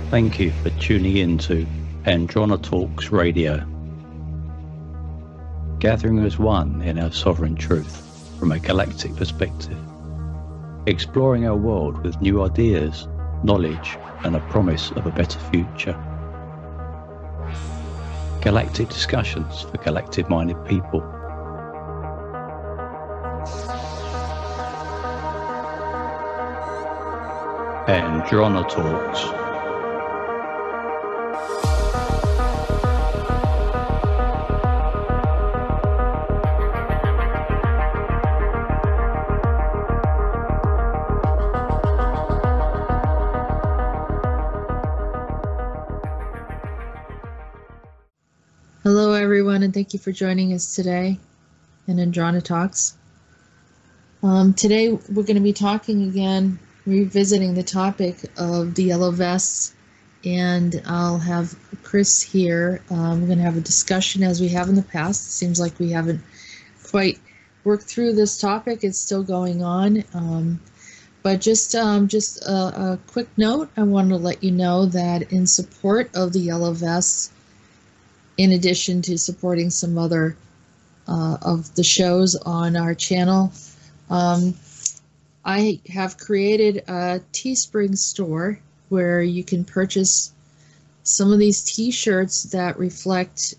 Thank you for tuning in to AndronETalks Radio, gathering as one in our sovereign truth from a galactic perspective, exploring our world with new ideas, knowledge, and a promise of a better future. Galactic discussions for galactic-minded people. AndronETalks. Hello everyone, and thank you for joining us today in AndronETalks. Today we're going to be talking again, revisiting the topic of the yellow vests, and I'll have Chris here. We're going to have a discussion as we have in the past. It seems like we haven't quite worked through this topic. It's still going on. But just a quick note, I wanted to let you know that in support of the yellow vests, in addition to supporting some other of the shows on our channel, I have created a Teespring store where you can purchase some of these t-shirts that reflect,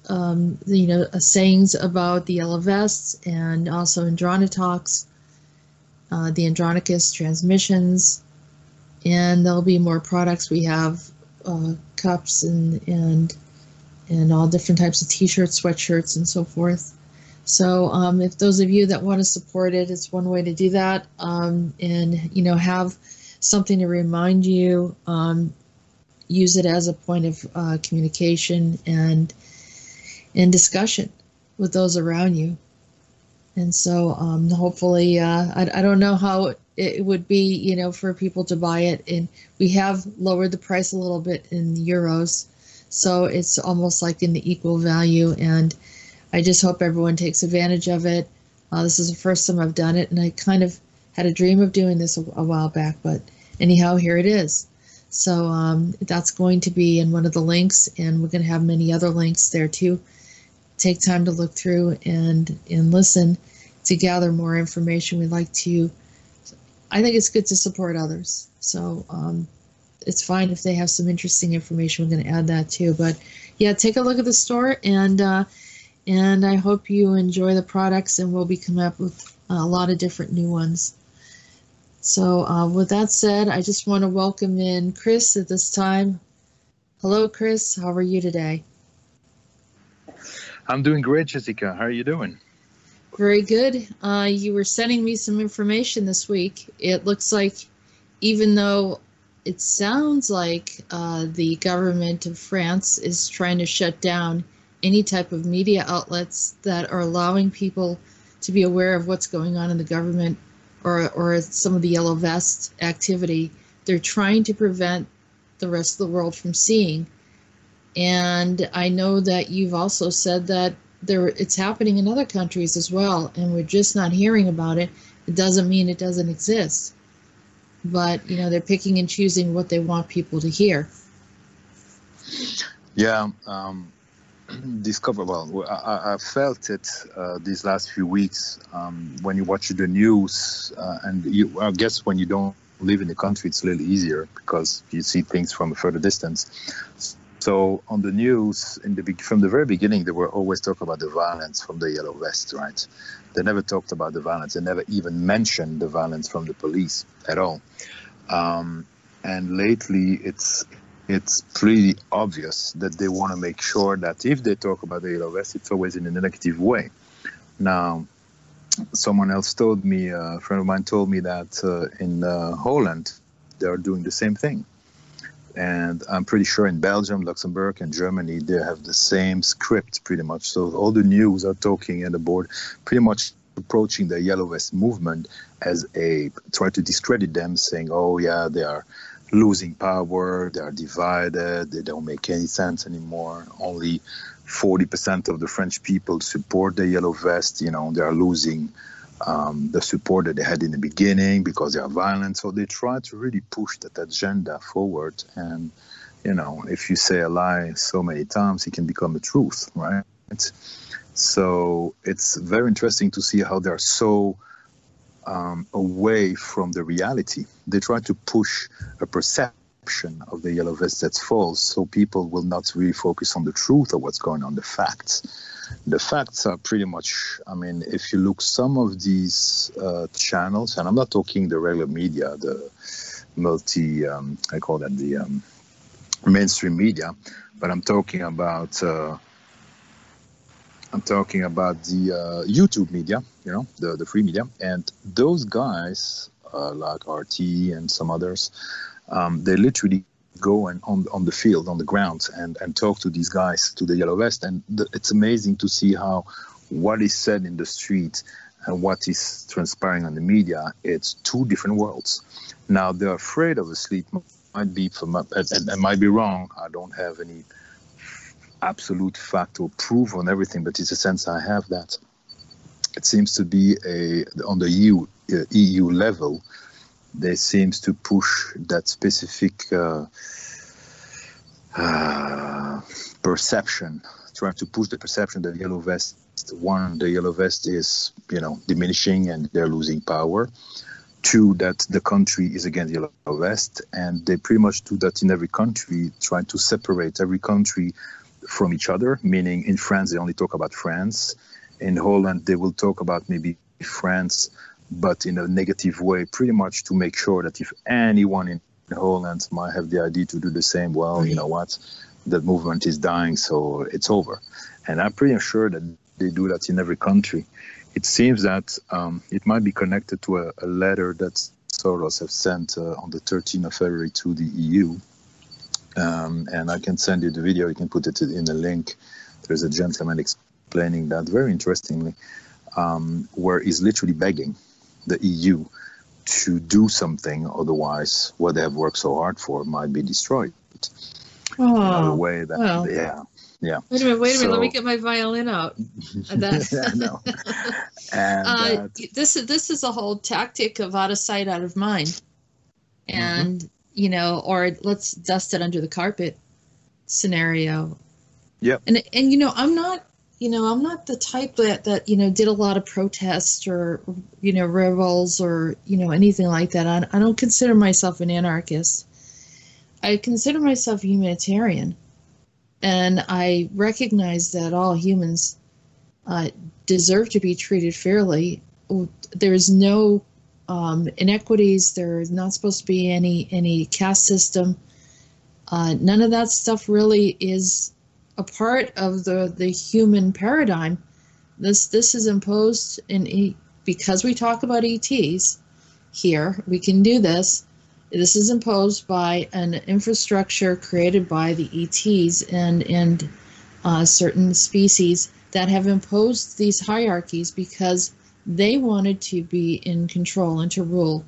sayings about the yellow vests, and also AndronETalks, the Andronicus transmissions, and there'll be more products. We have cups and all different types of t-shirts, sweatshirts, and so forth. So if those of you that want to support it, it's one way to do that, and have something to remind you, use it as a point of communication and discussion with those around you. And so hopefully, I don't know how it would be, for people to buy it, and we have lowered the price a little bit in euros. So it's almost like in the equal value, and I just hope everyone takes advantage of it. This is the first time I've done it, and I kind of had a dream of doing this a while back, but anyhow, here it is. So that's going to be in one of the links, and we're going to have many other links there too. Take time to look through and listen to gather more information. I think it's good to support others. So it's fine if they have some interesting information. We're going to add that too. But yeah, take a look at the store, and I hope you enjoy the products, and we'll be coming up with a lot of different new ones. So with that said, I just want to welcome in Chris at this time. Hello, Chris. How are you today? I'm doing great, Jessica. How are you doing? Very good. You were sending me some information this week. It looks like, even though it sounds like the government of France is trying to shut down any type of media outlets that are allowing people to be aware of what's going on in the government or some of the yellow vest activity, they're trying to prevent the rest of the world from seeing. And I know that you've also said that it's happening in other countries as well, and we're just not hearing about it. It doesn't mean it doesn't exist. But, they're picking and choosing what they want people to hear. Yeah, I felt it these last few weeks when you watch the news, and I guess when you don't live in the country, it's a little easier because you see things from a further distance. So on the news, from the very beginning, they were always talking about the violence from the yellow vest, right? They never talked about the violence. They never even mentioned the violence from the police at all. And lately, it's pretty obvious that they want to make sure that if they talk about the yellow vest, it's always in a negative way. Now, someone else told me, a friend of mine told me that in Holland, they are doing the same thing. And I'm pretty sure in Belgium, Luxembourg, and Germany, they have the same script pretty much. So all the news are talking at the board, pretty much approaching the yellow vest movement as try to discredit them, saying, oh yeah, they are losing power, they are divided, they don't make any sense anymore. Only 40% of the French people support the yellow vest. They are losing the support that they had in the beginning because they are violent. So they try to really push that agenda forward, and if you say a lie so many times, it can become a truth, right? So it's very interesting to see how they're so away from the reality. They try to push a perception of the yellow vest that's false, so people will not really focus on the truth of what's going on, the facts. The facts are pretty much, if you look some of these channels, and I'm not talking the regular media, the the mainstream media, but I'm talking about the YouTube media, the free media, and those guys like RT and some others, they literally go and on the field, on the ground, and talk to these guys, to the yellow vest, and it's amazing to see how what is said in the street and what is transpiring on the media, it's two different worlds. Now they're afraid of a sleep. Might be and might be wrong. I don't have any absolute fact or proof on everything, but it's a sense I have that it seems to be on the EU level. They seems to push that specific perception, trying to push the perception that the yellow vest is diminishing and they're losing power. Two, that the country is against the yellow vest, and they pretty much do that in every country, trying to separate every country from each other, meaning in France they only talk about France. In Holland they will talk about maybe France, but in a negative way, pretty much to make sure that if anyone in Holland might have the idea to do the same, well, you know what, that movement is dying, so it's over. And I'm pretty sure that they do that in every country. It seems that it might be connected to a letter that Soros have sent on the 13th of February to the EU. And I can send you the video, you can put it in a link. There's a gentleman explaining that very interestingly, where he's literally begging the EU to do something, otherwise what they have worked so hard for might be destroyed. Oh, way that, well. Yeah. Wait a minute. Let me get my violin out. Yeah, no. And this is a whole tactic of out of sight, out of mind, and or let's dust it under the carpet scenario. Yeah. And I'm not the type that did a lot of protests or rebels or anything like that. I don't consider myself an anarchist. I consider myself a humanitarian. And I recognize that all humans deserve to be treated fairly. There's no inequities. There's not supposed to be any caste system. None of that stuff really is a part of the human paradigm. This is imposed because we talk about ETs here. We can do this. This is imposed by an infrastructure created by the ETs and certain species that have imposed these hierarchies because they wanted to be in control and to rule.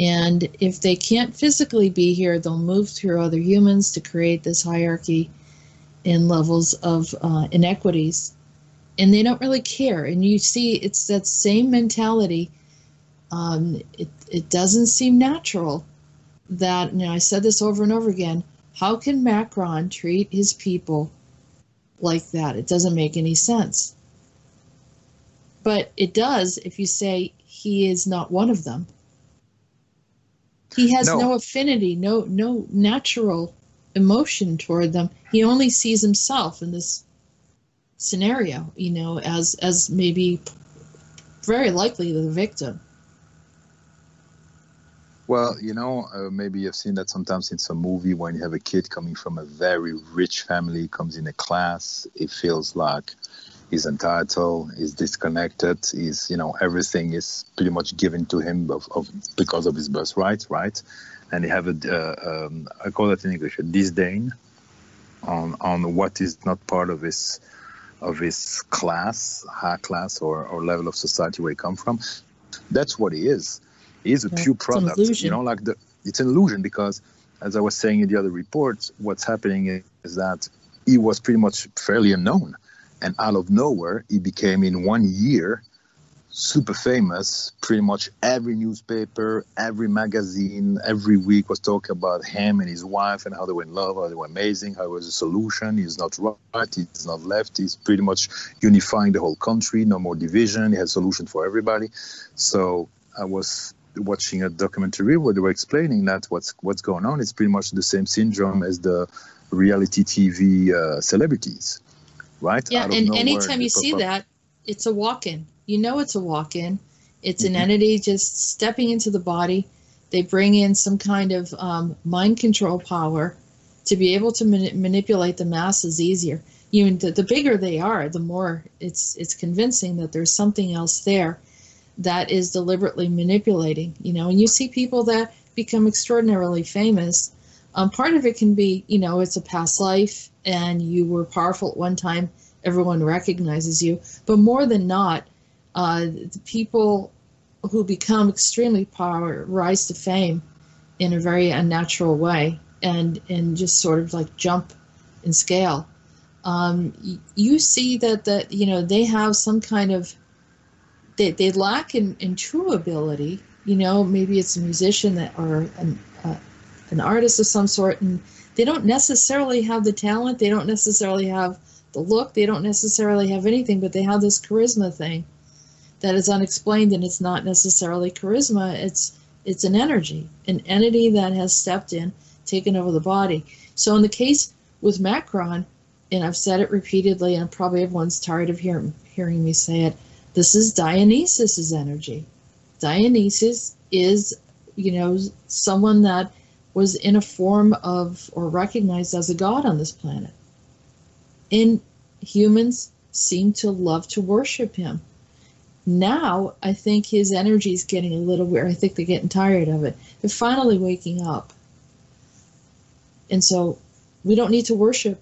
And if they can't physically be here, they'll move through other humans to create this hierarchy in levels of inequities. And they don't really care. And you see, it's that same mentality. It doesn't seem natural. That, I said this over and over again, how can Macron treat his people like that? It doesn't make any sense. But it does if you say he is not one of them. He has no affinity, no natural emotion toward them. He only sees himself in this scenario, as maybe very likely the victim. Well, maybe you've seen that sometimes in some movie when you have a kid coming from a very rich family, comes in a class, it feels like he's entitled, he's disconnected, everything is pretty much given to him because of his birthright, right? And you have I call that in English, a disdain on what is not part of his class, high class or level of society where he come from. That's what he is. Is a pure product, it's an illusion because, as I was saying in the other reports, what's happening is that he was pretty much fairly unknown, and out of nowhere he became in 1 year super famous. Pretty much every newspaper, every magazine, every week was talking about him and his wife and how they were in love, how they were amazing, how it was a solution. He's not right, he's not left. He's pretty much unifying the whole country, no more division. He had a solution for everybody. So I was watching a documentary where they were explaining that what's going on. It's pretty much the same syndrome as the reality TV celebrities, right? Yeah, and anytime you see that, it's a walk-in. You know it's a walk-in. It's an entity just stepping into the body. They bring in some kind of mind control power to be able to manipulate the masses easier. Even the bigger they are, the more it's convincing that there's something else there that is deliberately manipulating. And you see people that become extraordinarily famous. Part of it can be, it's a past life and you were powerful at one time. Everyone recognizes you. But more than not, the people who become extremely powerful rise to fame in a very unnatural way and just sort of like jump in scale. You see that they have some kind of, they lack in true ability. Maybe it's a musician or an artist of some sort, and they don't necessarily have the talent, they don't necessarily have the look, they don't necessarily have anything, but they have this charisma thing that is unexplained, and it's not necessarily charisma, it's an energy, an entity that has stepped in, taken over the body. So in the case with Macron, and I've said it repeatedly, and probably everyone's tired of hearing me say it, this is Dionysus's energy. Dionysus is, someone that was in a form of, or recognized as a god on this planet. And humans seem to love to worship him. Now, I think his energy is getting a little weird. I think they're getting tired of it. They're finally waking up. And so we don't need to worship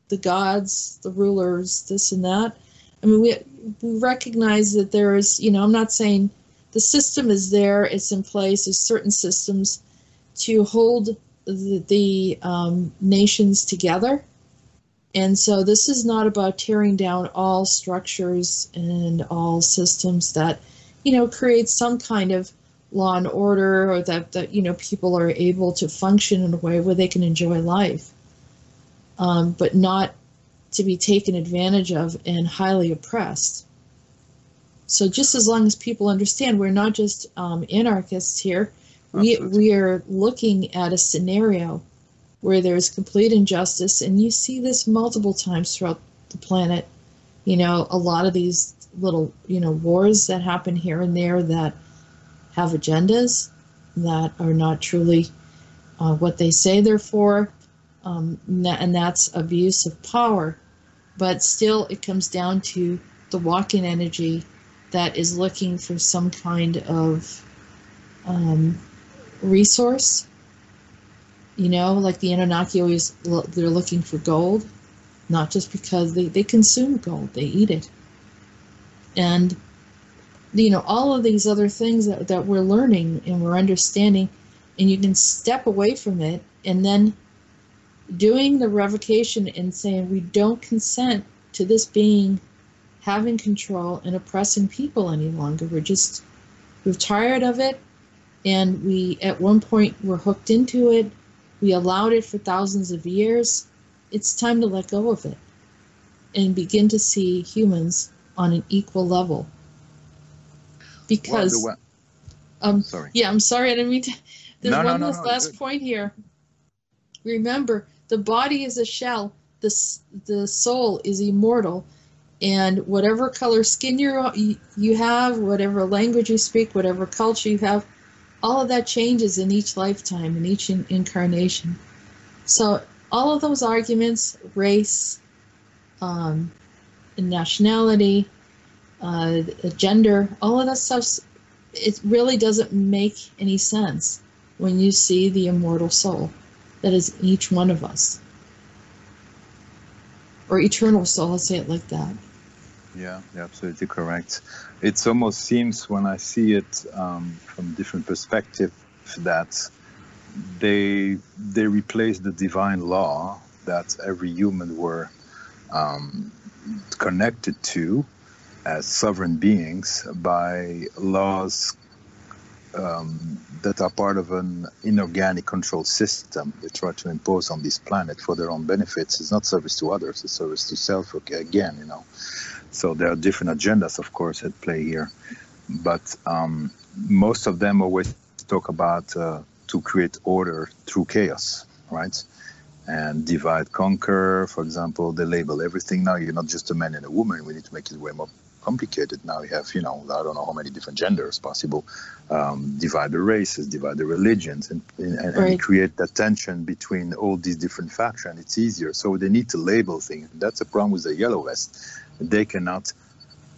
the gods, the rulers, this and that. I mean, we recognize that there is, I'm not saying the system is there, it's in place, there's certain systems to hold the nations together. And so this is not about tearing down all structures and all systems that, create some kind of law and order, or that people are able to function in a way where they can enjoy life, but not to be taken advantage of and highly oppressed. So just as long as people understand, we're not just anarchists here. We are looking at a scenario where there's complete injustice, and you see this multiple times throughout the planet. A lot of these little, wars that happen here and there that have agendas that are not truly what they say they're for, and that's abuse of power. But still, it comes down to the walk-in energy that is looking for some kind of resource. Like the Anunnaki always, they're looking for gold, not just because they consume gold, they eat it. And, all of these other things that we're learning and we're understanding, and you can step away from it, and then doing the revocation and saying we don't consent to this being having control and oppressing people any longer. We're tired of it, and we at one point were hooked into it. We allowed it for thousands of years. It's time to let go of it and begin to see humans on an equal level. Because, sorry. Yeah, I'm sorry, I didn't mean to. There's one last point here. Remember, the body is a shell. The soul is immortal, and whatever color skin you have, whatever language you speak, whatever culture you have, all of that changes in each lifetime, in each incarnation. So all of those arguments, race, nationality, gender, all of that stuff, it really doesn't make any sense when you see the immortal soul that is in each one of us. Or eternal soul, I'll say it like that. Yeah, you're absolutely correct. It almost seems, when I see it from different perspectives, that they replace the divine law that every human were connected to, as sovereign beings by laws that are part of an inorganic control system they try to impose on this planet for their own benefits. It's not service to others, it's service to self again, you know. So there are different agendas, of course, at play here. But most of them always talk about to create order through chaos, right? And divide, conquer. For example, they label everything now. You're not just a man and a woman. We need to make it way more complicated. Now you have, you know, I don't know how many different genders possible. Divide the races, divide the religions, and Right. create that tension between all these different factions. It's easier. So they need to label things. That's a problem with the Yellow Vest. They cannot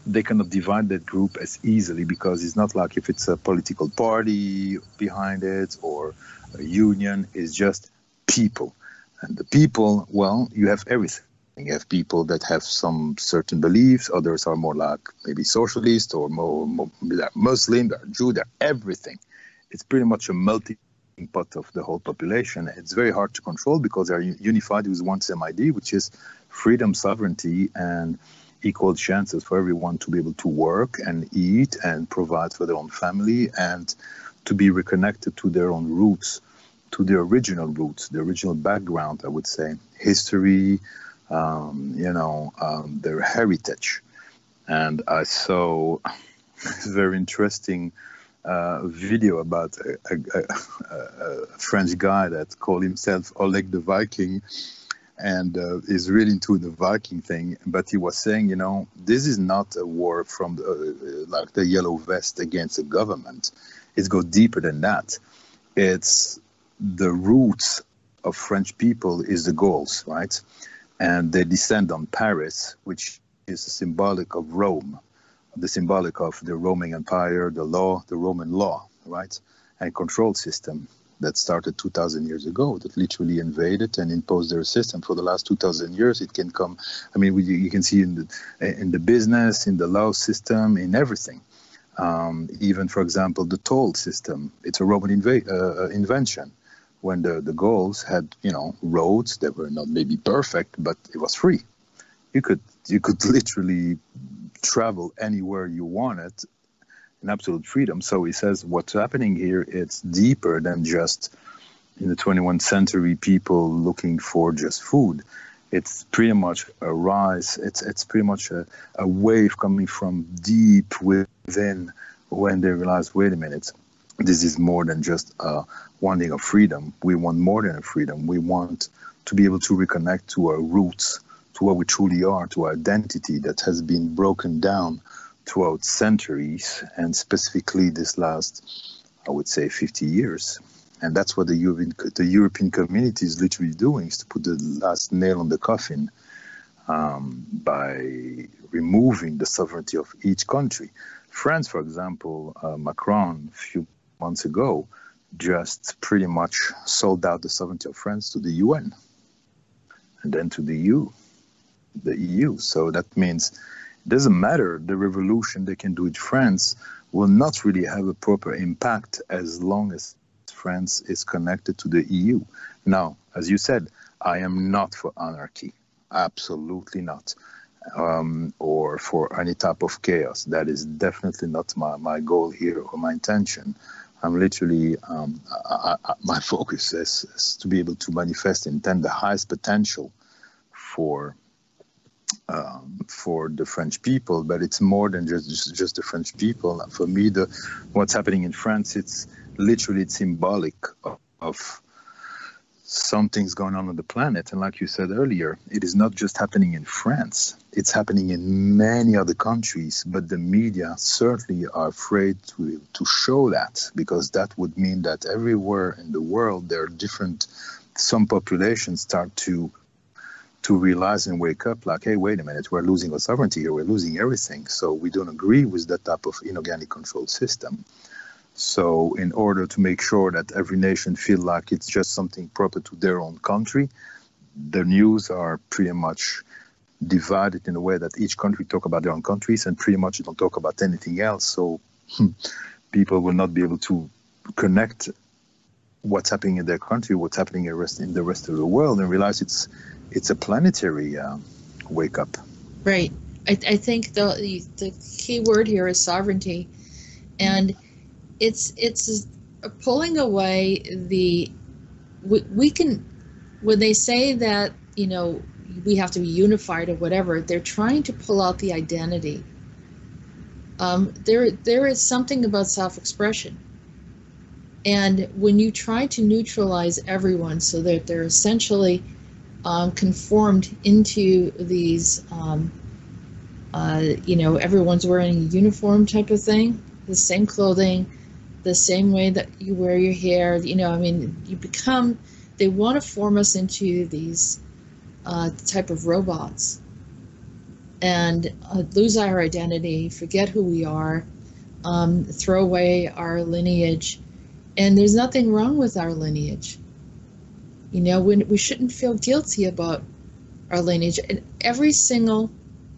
divide that group as easily, because it's not like if it's a political party behind it or a union. It's just people. And the people, well, you have everything. You have people that have some certain beliefs. Others are more like maybe socialist or more Muslim, they're Jew, they're everything. It's pretty much a melting pot of the whole population. It's very hard to control because they're unified with one same idea, which is freedom, sovereignty, and equal chances for everyone to be able to work and eat and provide for their own family and to be reconnected to their own roots, to the original roots, the original background, I would say, history, their heritage. And I saw a very interesting video about a French guy that called himself Oleg the Viking, and is really into the Viking thing. But he was saying, you know, this is not a war from like the Yellow Vest against the government. It goes deeper than that. It's the roots of French people is the Gauls, right? And they descend on Paris, which is symbolic of Rome, the symbolic of the Roman Empire, the law, the Roman law, right? And control system that started 2,000 years ago, that literally invaded and imposed their system. For the last 2,000 years, it can come, I mean, you can see in the business, in the law system, in everything. Even, for example, the toll system, it's a Roman invention. When the Gauls had, you know, roads that were not maybe perfect, but it was free. You could literally travel anywhere you wanted in absolute freedom. So he says what's happening here, it's deeper than just in the 21st century people looking for just food. It's pretty much a rise. It's pretty much a wave coming from deep within when they realize, wait a minute, this is more than just wanting a freedom. We want more than a freedom. We want to be able to reconnect to our roots, to what we truly are, to our identity that has been broken down throughout centuries, and specifically this last, I would say, 50 years. And that's what the European community is literally doing, is to put the last nail on the coffin by removing the sovereignty of each country. France, for example, Macron, a few months ago, just pretty much sold out the sovereignty of France to the UN and then to the EU. So that means it doesn't matter the revolution they can do in France will not really have a proper impact as long as France is connected to the EU. Now, as you said, I am not for anarchy, absolutely not, or for any type of chaos. That is definitely not my goal here or my intention. I'm literally, my focus is to be able to manifest and intend the highest potential for the French people, but it's more than just the French people. For me, what's happening in France, it's literally symbolic of something's going on the planet. And like you said earlier, it is not just happening in France, it's happening in many other countries, but the media certainly are afraid to show that, because that would mean that everywhere in the world there are some populations start to realize and wake up like, hey, wait a minute, we're losing our sovereignty here, we're losing everything. So we don't agree with that type of inorganic control system. So in order to make sure that every nation feel like it's just something proper to their own country, the news are pretty much divided in a way that each country talk about their own countries and pretty much don't talk about anything else. So people will not be able to connect what's happening in their country, what's happening in the rest of the world, and realize it's a planetary wake up. Right. I think the key word here is sovereignty, and it's pulling away we can, when they say that, you know, we have to be unified or whatever, they're trying to pull out the identity. There is something about self-expression, and when you try to neutralize everyone so that they're essentially conformed into these, you know, everyone's wearing a uniform type of thing, the same clothing, the same way that you wear your hair, you know, I mean, they want to form us into these type of robots and lose our identity, forget who we are, throw away our lineage. And there's nothing wrong with our lineage. You know, we shouldn't feel guilty about our lineage. And every single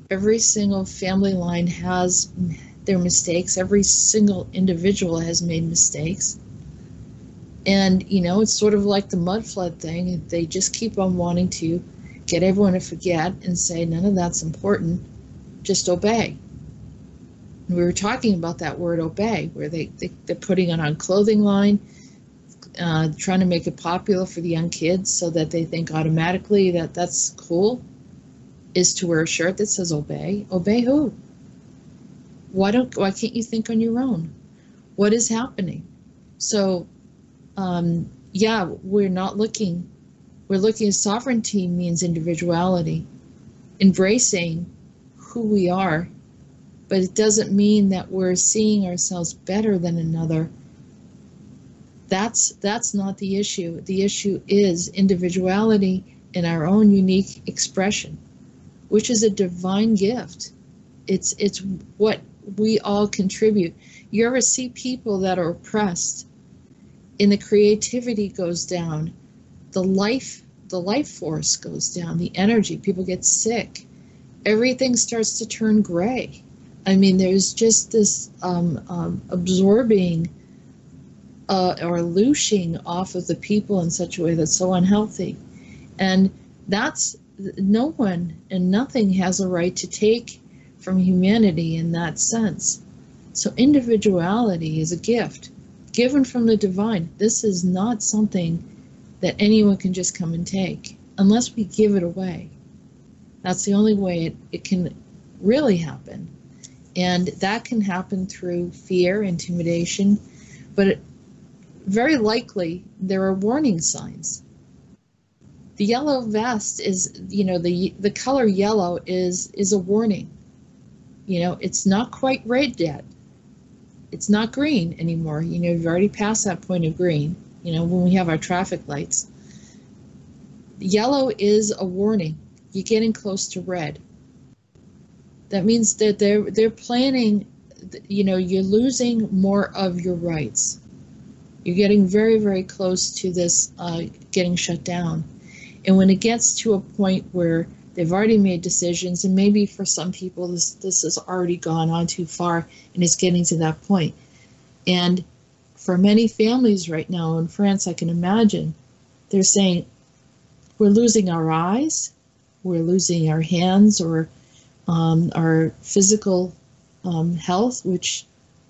family line has their mistakes. Every single individual has made mistakes. And, you know, it's sort of like the mud flood thing. They just keep on wanting to get everyone to forget and say, none of that's important, just obey. And we were talking about that word obey, where they're putting it on clothing line, trying to make it popular for the young kids so that they think automatically that that's cool, is to wear a shirt that says obey. Obey who? Why can't you think on your own? What is happening? So, yeah, we're looking at sovereignty means individuality, embracing who we are, but it doesn't mean that we're seeing ourselves better than another. That's not the issue. The issue is individuality in our own unique expression, which is a divine gift. It's what we all contribute. You ever see people that are oppressed, and the creativity goes down, the life force goes down, the energy, people get sick, everything starts to turn gray. I mean, there's just this absorbing or looshing off of the people in such a way that's so unhealthy. And that's, no one and nothing has a right to take from humanity in that sense. So individuality is a gift given from the divine. This is not something that anyone can just come and take unless we give it away. That's the only way it can really happen. And that can happen through fear, intimidation, but very likely there are warning signs. The yellow vest is, you know, the color yellow is a warning. You know, it's not quite red yet. It's not green anymore. You know, you've already passed that point of green, you know, when we have our traffic lights. Yellow is a warning. You're getting close to red. That means that they're planning, you know, you're losing more of your rights. You're getting very, very close to this getting shut down. And when it gets to a point where they've already made decisions, and maybe for some people this has already gone on too far and it's getting to that point. And for many families right now in France, I can imagine, they're saying, we're losing our eyes, we're losing our hands, or our physical health, which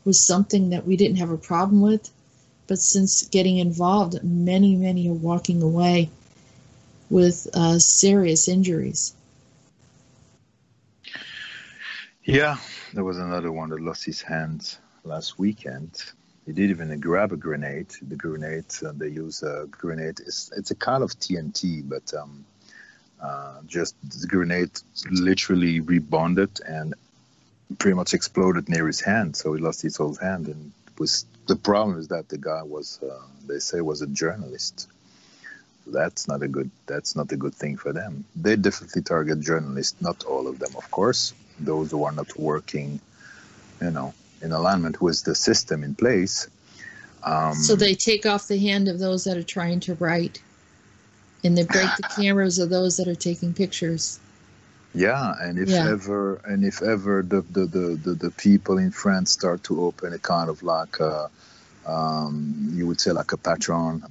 was something that we didn't have a problem with. But since getting involved, many are walking away with serious injuries. Yeah, there was another one that lost his hands last weekend. He didn't even grab a grenade. The grenade, they use a grenade. It's a kind of TNT, but just the grenade literally rebounded and pretty much exploded near his hand. So he lost his whole hand. And the problem is that the guy was, they say, was a journalist. That's not a good thing for them. They definitely target journalists, not all of them, of course. Those who are not working, you know, in alignment with the system in place. So they take off the hand of those that are trying to write, and they break the cameras of those that are taking pictures. Yeah, and if ever the people in France start to open a kind of like you would say like a Patreon,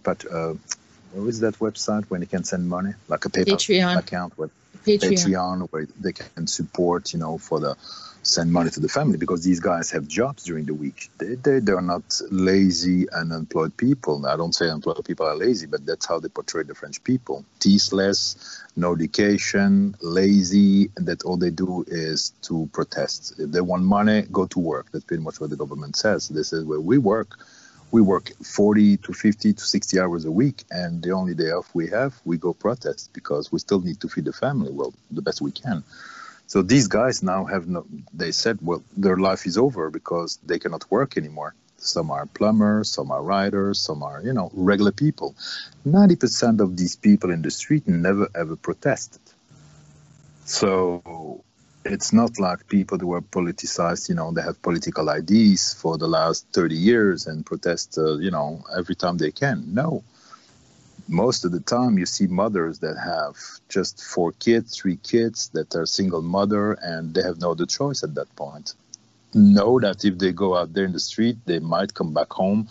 what is that website when you can send money? Like a PayPal Patreon account with Patreon, where they can support, send money to the family, because these guys have jobs during the week. They're not lazy, unemployed people. I don't say unemployed people are lazy, but that's how they portray the French people. Tasteless, no education, lazy, and that all they do is to protest. If they want money, go to work. That's pretty much what the government says. This is where we work. We work 40 to 50 to 60 hours a week, and the only day off we have, we go protest because we still need to feed the family, well, the best we can. So these guys now they said, well, their life is over because they cannot work anymore. Some are plumbers, some are writers, some are, regular people. 90% of these people in the street never ever protested. So it's not like people who are politicized, they have political ideas for the last 30 years and protest, every time they can. No. Most of the time you see mothers that have just 4 kids, 3 kids, that are single mother, and they have no other choice at that point. Know that if they go out there in the street, they might come back home,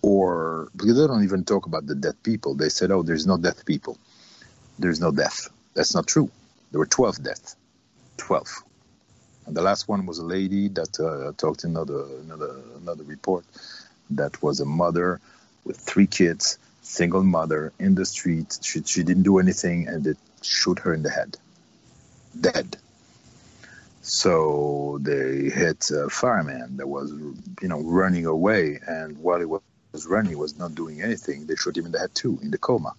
or because they don't even talk about the dead people. They said, oh, there's no dead people. There's no death. That's not true. There were 12 deaths. 12. And the last one was a lady that talked in another report that was a mother with 3 kids, single mother in the street. She didn't do anything, and they shoot her in the head. Dead. So they hit a fireman that was, running away, and while he was running, he was not doing anything. They shot him in the head too, in the coma.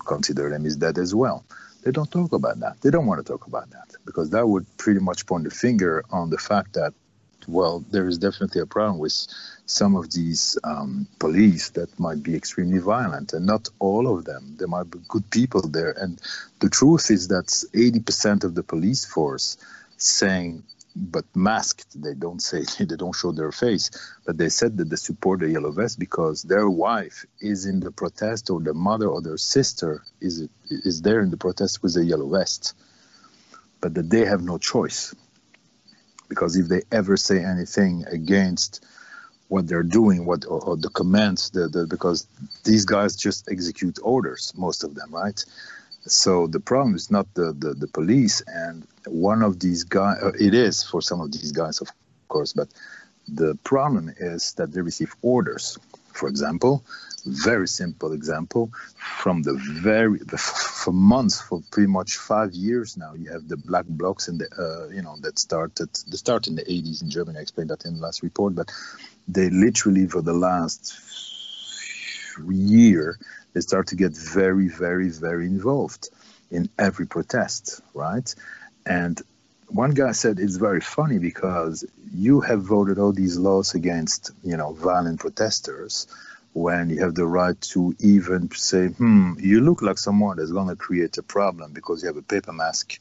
Consider him as dead as well. They don't talk about that. They don't want to talk about that, because that would pretty much point the finger on the fact that, well, there is definitely a problem with some of these police that might be extremely violent, and not all of them. There might be good people there. And the truth is that 80% of the police force saying, but masked, they don't show their face, but they said that they support the Yellow Vest because their wife is in the protest, or their mother or their sister is there in the protest with the Yellow Vest, but that they have no choice. Because if they ever say anything against what they're doing, or the commands, because these guys just execute orders, most of them, right? So the problem is not the police, and one of these guys, it is for some of these guys, of course, but the problem is that they receive orders. For example, very simple example, for months, for pretty much 5 years now, you have the black blocs in that started in the 80s in Germany. I explained that in the last report, but they literally, for the last year, they start to get very, very, very involved in every protest, right? And one guy said it's very funny because you have voted all these laws against, violent protesters, when you have the right to even say, you look like someone that's going to create a problem because you have a paper mask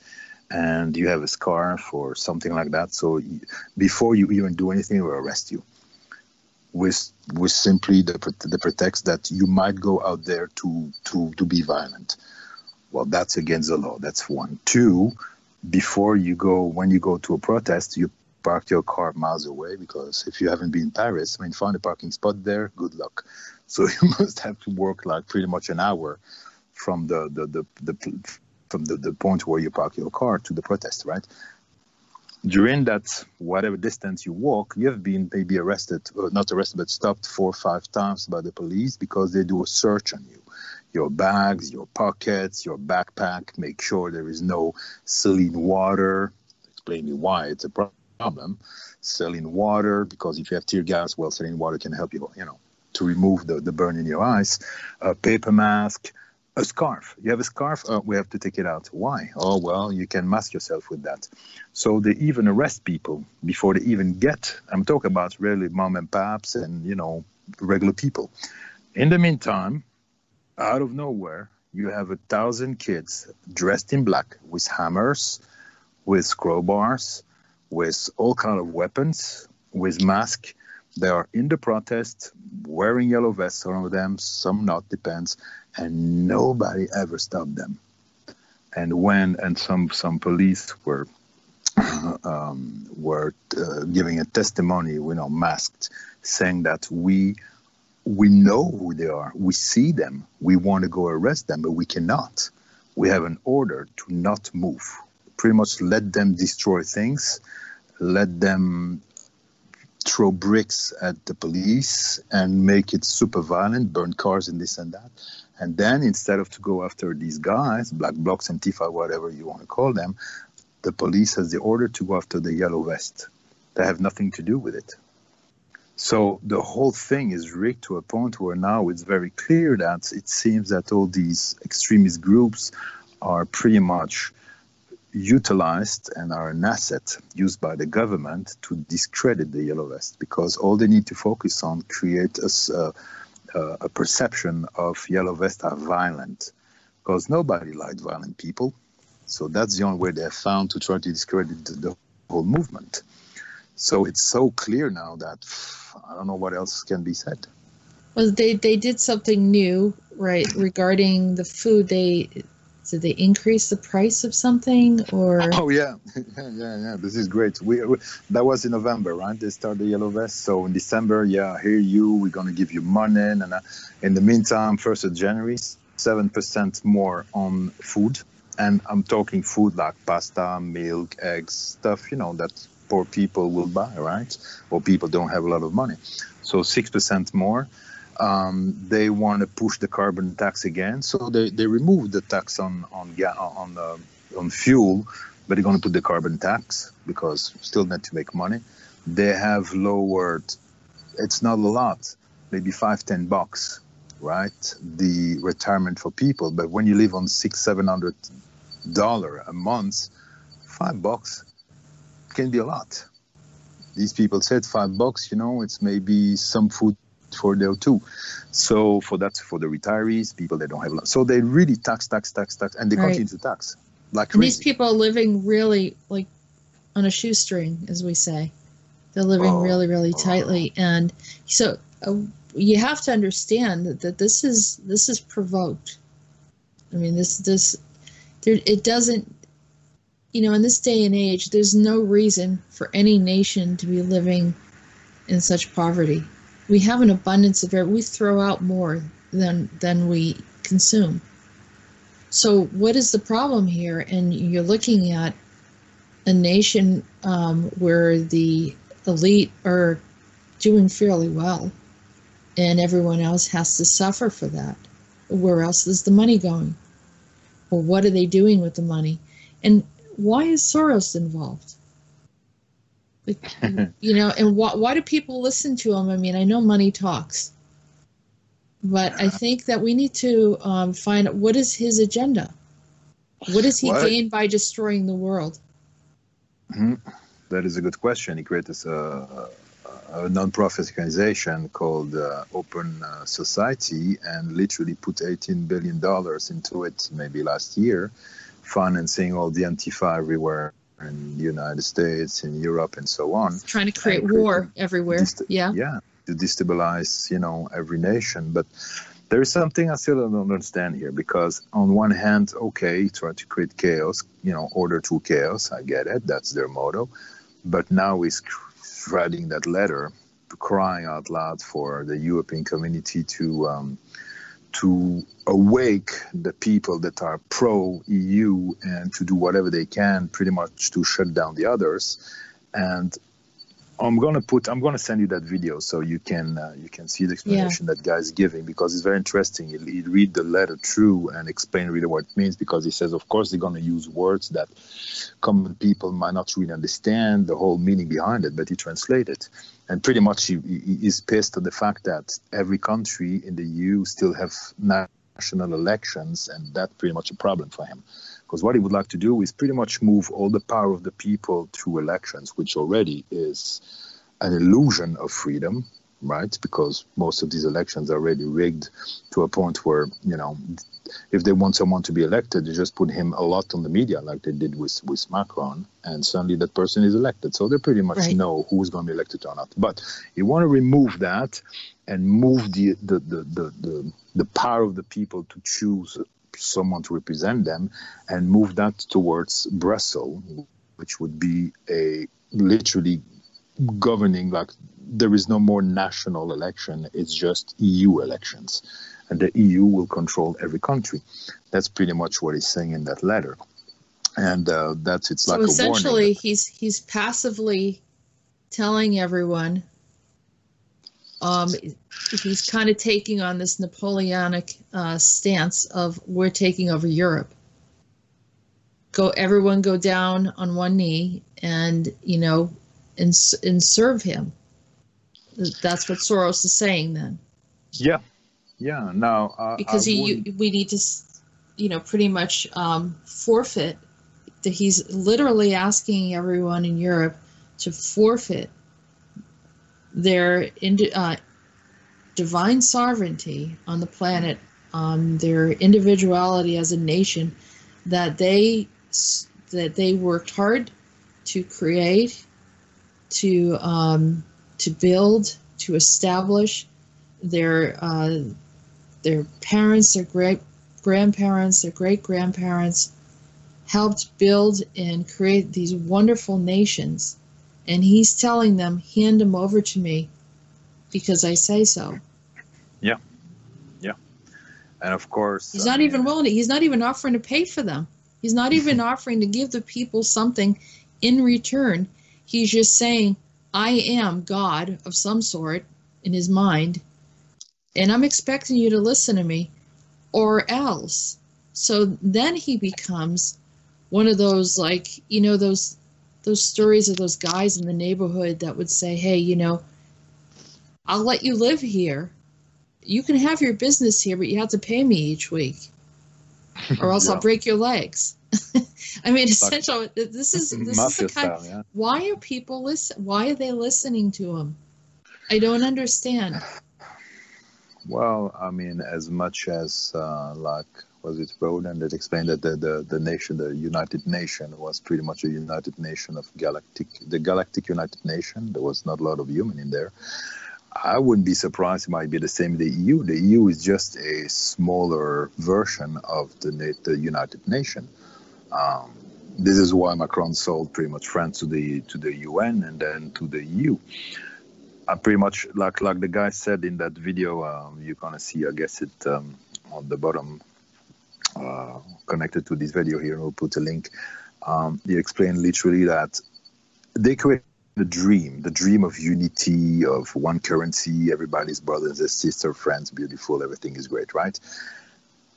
and you have a scarf or something like that. So before you even do anything, we'll arrest you. With simply the pretext that you might go out there to be violent. Well, that's against the law. That's one. 2, when you go to a protest, you park your car miles away, because if you haven't been in Paris, find a parking spot there, good luck. So you must have to walk like pretty much an hour from the point where you park your car to the protest, right? During that, whatever distance you walk, you have been maybe arrested, or not arrested, but stopped 4 or 5 times by the police, because they do a search on you. Your bags, your pockets, your backpack, make sure there is no saline water. Explain me why it's a problem. Saline water, because if you have tear gas, well, saline water can help you, to remove the burn in your eyes. A paper mask. A scarf. You have a scarf? We have to take it out. Why? Oh, well, you can mask yourself with that. So they even arrest people before they even get. I'm talking about really mom and pops and, regular people. In the meantime, out of nowhere, you have 1,000 kids dressed in black with hammers, with crowbars, with all kind of weapons, with masks. They are in the protest, wearing yellow vests, some of them, some not, depends, and nobody ever stopped them. And some police were giving a testimony, masked, saying that we know who they are, we see them, we want to go arrest them, but we cannot. we have an order to not move. Pretty much let them destroy things, let them throw bricks at the police and make it super violent, burn cars and this and that. And then instead of to go after these guys, black blocs, Antifa, whatever you want to call them, the police has the order to go after the yellow vest. They have nothing to do with it. So the whole thing is rigged to a point where now it's very clear that it seems that all these extremist groups are pretty much utilized and are an asset used by the government to discredit the yellow vest, because all they need to focus on create a perception of yellow vest are violent, because nobody liked violent people. So that's the only way they have found to try to discredit the whole movement. So it's so clear now that I don't know what else can be said. Well, they did something new, right, regarding the food. Did they increase the price of something, or? Oh yeah. This is great. We that was in November, right? They started the yellow vest. So in December, we're gonna give you money, and in the meantime, 1st of January, 7% more on food, and I'm talking food like pasta, milk, eggs, stuff that poor people will buy, right? Or people don't have a lot of money. So 6% more. They want to push the carbon tax again, so they removed the tax on fuel, but they're going to put the carbon tax because still need to make money. They have lowered, it's not a lot, maybe $5-10, right? The retirement for people, but when you live on $600-700 a month, $5 can be a lot. These people said $5, it's maybe some food for there too. So for the retirees, people that don't have a lot. So they really tax, and they continue to tax like crazy. These people are living really like on a shoestring, as we say. They're living really tightly, and so you have to understand that this is provoked. I mean, it doesn't. In this day and age, there's no reason for any nation to be living in such poverty. We have an abundance of we throw out more than we consume. So what is the problem here? And you're looking at a nation where the elite are doing fairly well, and everyone else has to suffer for that. Where else is the money going? Or what are they doing with the money? And why is Soros involved? And why do people listen to him? I mean, I know money talks, but I think that we need to find out what is his agenda. What does he gain by destroying the world? That is a good question. He created a non-profit organization called Open Society and literally put $18 billion into it maybe last year, financing all the Antifa everywhere in the United States, in Europe, and so on. Trying to create war everywhere. To destabilize, every nation. But there is something I still don't understand here, because on one hand, try to create chaos, order through chaos. I get it. That's their motto. But now he's writing that letter, crying out loud for the European community to awake the people that are pro-EU and to do whatever they can pretty much to shut down the others. And I'm gonna send you that video so you can see the explanation that guy is giving, because it's very interesting. He read the letter through and explain really what it means, because he says, of course, they're gonna use words that common people might not really understand the whole meaning behind it, but he translated it. And pretty much he is pissed at the fact that every country in the EU still have national elections, and that's pretty much a problem for him. Because what he would like to do is pretty much move all the power of the people through elections, which already is an illusion of freedom, right? Because most of these elections are already rigged to a point where, if they want someone to be elected, they just put him a lot on the media, like they did with Macron, and suddenly that person is elected. So they pretty much know who's going to be elected or not. But you want to remove that and move the power of the people to choose someone to represent them, and move that towards Brussels, which would be a literally governing, like there is no more national election, it's just EU elections. and the EU will control every country. That's pretty much what he's saying in that letter. And that's it's like a warning. So essentially, he's passively telling everyone. He's kind of taking on this Napoleonic stance of we're taking over Europe. Everyone go down on one knee and and serve him. That's what Soros is saying then. Yeah. Now because we need to pretty much forfeit. That he's literally asking everyone in Europe to forfeit their divine sovereignty on the planet, their individuality as a nation that they worked hard to create, to build, to establish. Their parents, their great-grandparents, their great-grandparents helped build and create these wonderful nations. And he's telling them, hand them over to me because I say so. Yeah. And of course... He's not even willing to, he's not even offering to pay for them. He's not even offering to give the people something in return. He's just saying, I am God of some sort in his mind, and I'm expecting you to listen to me or else. So then he becomes one of those, those stories of those guys in the neighborhood that would say, hey, I'll let you live here. You can have your business here, but you have to pay me each week, or else I'll break your legs. I mean, essentially, this is the kind. Style, Why are people listen? Why are they listening to him? I don't understand. Well, I mean, as much as was it Rodan that explained that the nation, the United Nation, was pretty much a United Nation of the Galactic United Nation. There was not a lot of human in there. I wouldn't be surprised it might be the same with the EU. The EU is just a smaller version of the United Nation. This is why Macron sold pretty much France to the UN and then to the EU. Pretty much like the guy said in that video, you're gonna see, I guess it on the bottom, connected to this video here. We'll put a link. He explained literally that they create the dream of unity, of one currency, everybody's brothers and sisters, friends, beautiful, everything is great, right?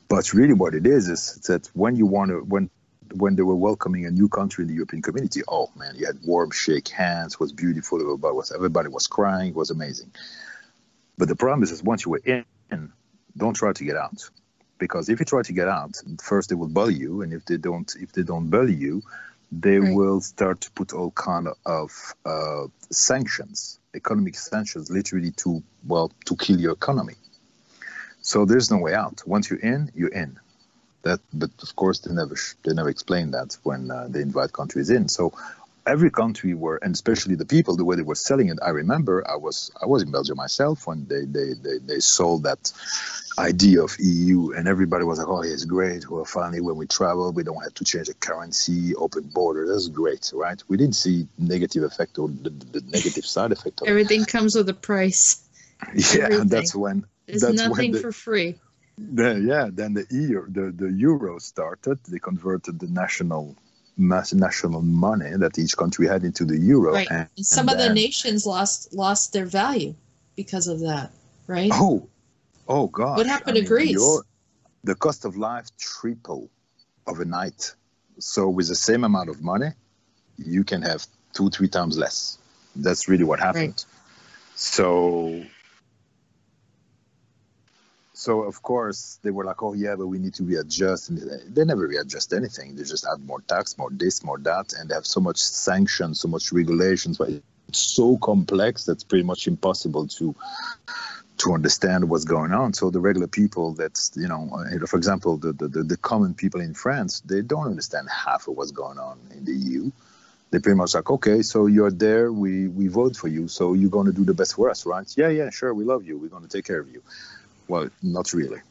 But really what it is that when when they were welcoming a new country in the European community, oh man, you had warm shake hands, was beautiful, everybody was crying, it was amazing. But the problem is once you were in, don't try to get out. Because if you try to get out, first they will bully you, and if they don't bully you, they will start to put all kind of sanctions, economic sanctions, literally to kill your economy. So there's no way out. Once you're in, you're in. But of course they never explain that when they invite countries in. So every country and especially the people, the way they were selling it. I remember I was in Belgium myself when they sold that idea of EU, and everybody was like, oh, it's great. Well, finally, when we travel, we don't have to change the currency, open borders. That's great, right? We didn't see negative effect or the negative side effect of everything comes with a price. Yeah, everything. That's when there's nothing for free. Then the euro started. They converted the national money that each country had into the euro. Right. And some of the nations lost their value because of that, right? Oh God. What happened to Greece? The cost of life tripled overnight. So with the same amount of money, you can have 2-3 times less. That's really what happened. Right. So of course they were like, oh yeah, but we need to readjust. And they never readjust anything. They just add more tax, more this, more that, and they have so much sanctions, so much regulations. But it's so complex that's pretty much impossible to understand what's going on. So the regular people, for example, the common people in France, they don't understand half of what's going on in the EU. They pretty much like, okay, so you're there, we vote for you, so you're going to do the best for us, right? Yeah, sure, we love you, we're going to take care of you. Well, not really.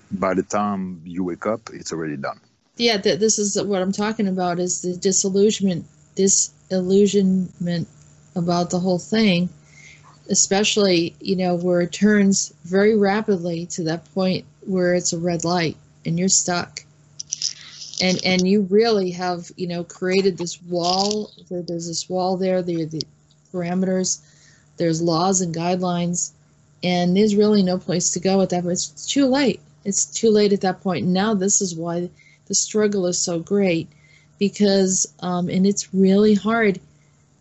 By the time you wake up, it's already done. Yeah, this is what I'm talking about, is the disillusionment about the whole thing. especially, where it turns very rapidly to that point where it's a red light and you're stuck. And you really have, created this wall. There's this wall there. There are the parameters. There's laws and guidelines. And there's really no place to go at that point. It's too late. It's too late at that point. And now this is why the struggle is so great. Because, and it's really hard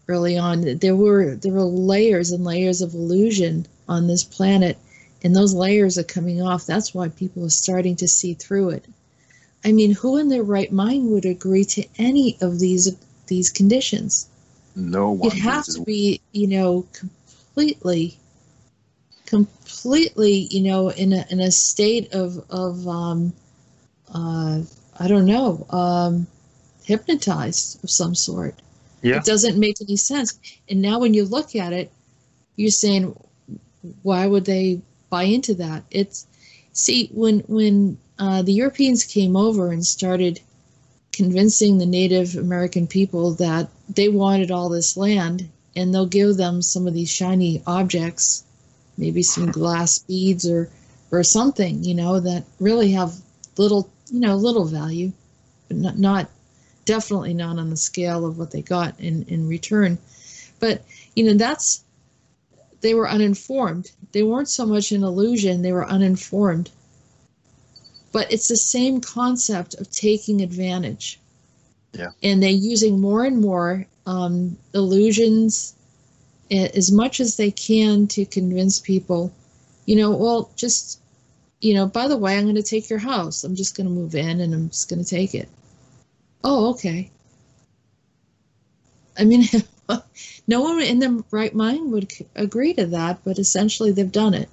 early on. There were layers and layers of illusion on this planet. And those layers are coming off. That's why people are starting to see through it. I mean, who in their right mind would agree to any of these conditions? No one. It has to be, completely, in a state of I don't know, hypnotized of some sort. Yeah. It doesn't make any sense. And now when you look at it, you're saying, why would they buy into that? When the Europeans came over and started convincing the Native American people that they wanted all this land, and they'll give them some of these shiny objects, maybe some glass beads or something, that really have little value, but not definitely not on the scale of what they got in return. But they were uninformed. They weren't so much an illusion, they were uninformed. But it's the same concept of taking advantage. Yeah. And they're using more and more illusions as much as they can to convince people, just, by the way, I'm going to take your house. I'm just going to move in and I'm just going to take it. Oh, okay. I mean, no one in their right mind would agree to that, but essentially they've done it.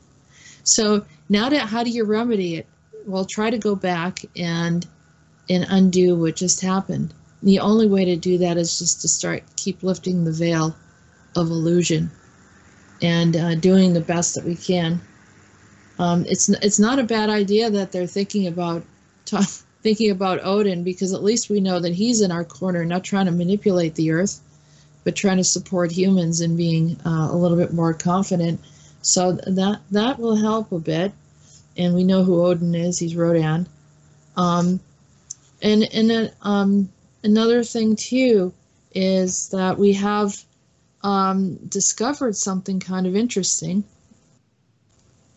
So now how do you remedy it? Well, try to go back and undo what just happened. The only way to do that is just to keep lifting the veil of illusion and doing the best that we can. It's not a bad idea that they're thinking about Odin, because at least we know that he's in our corner, not trying to manipulate the earth, but trying to support humans and being a little bit more confident. So that will help a bit. And we know who Odin is. He's Rodan. And another thing, too, is that we have discovered something kind of interesting.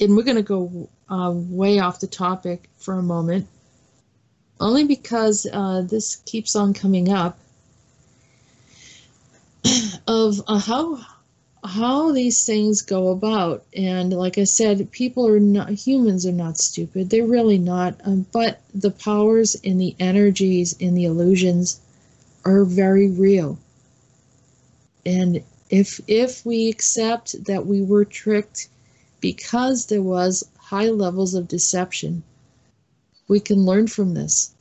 And we're going to go way off the topic for a moment, only because this keeps on coming up, of how these things go about. And like I said, humans are not stupid. They're really not. But the powers and the energies and the illusions are very real. And if we accept that we were tricked because there was high levels of deception, we can learn from this.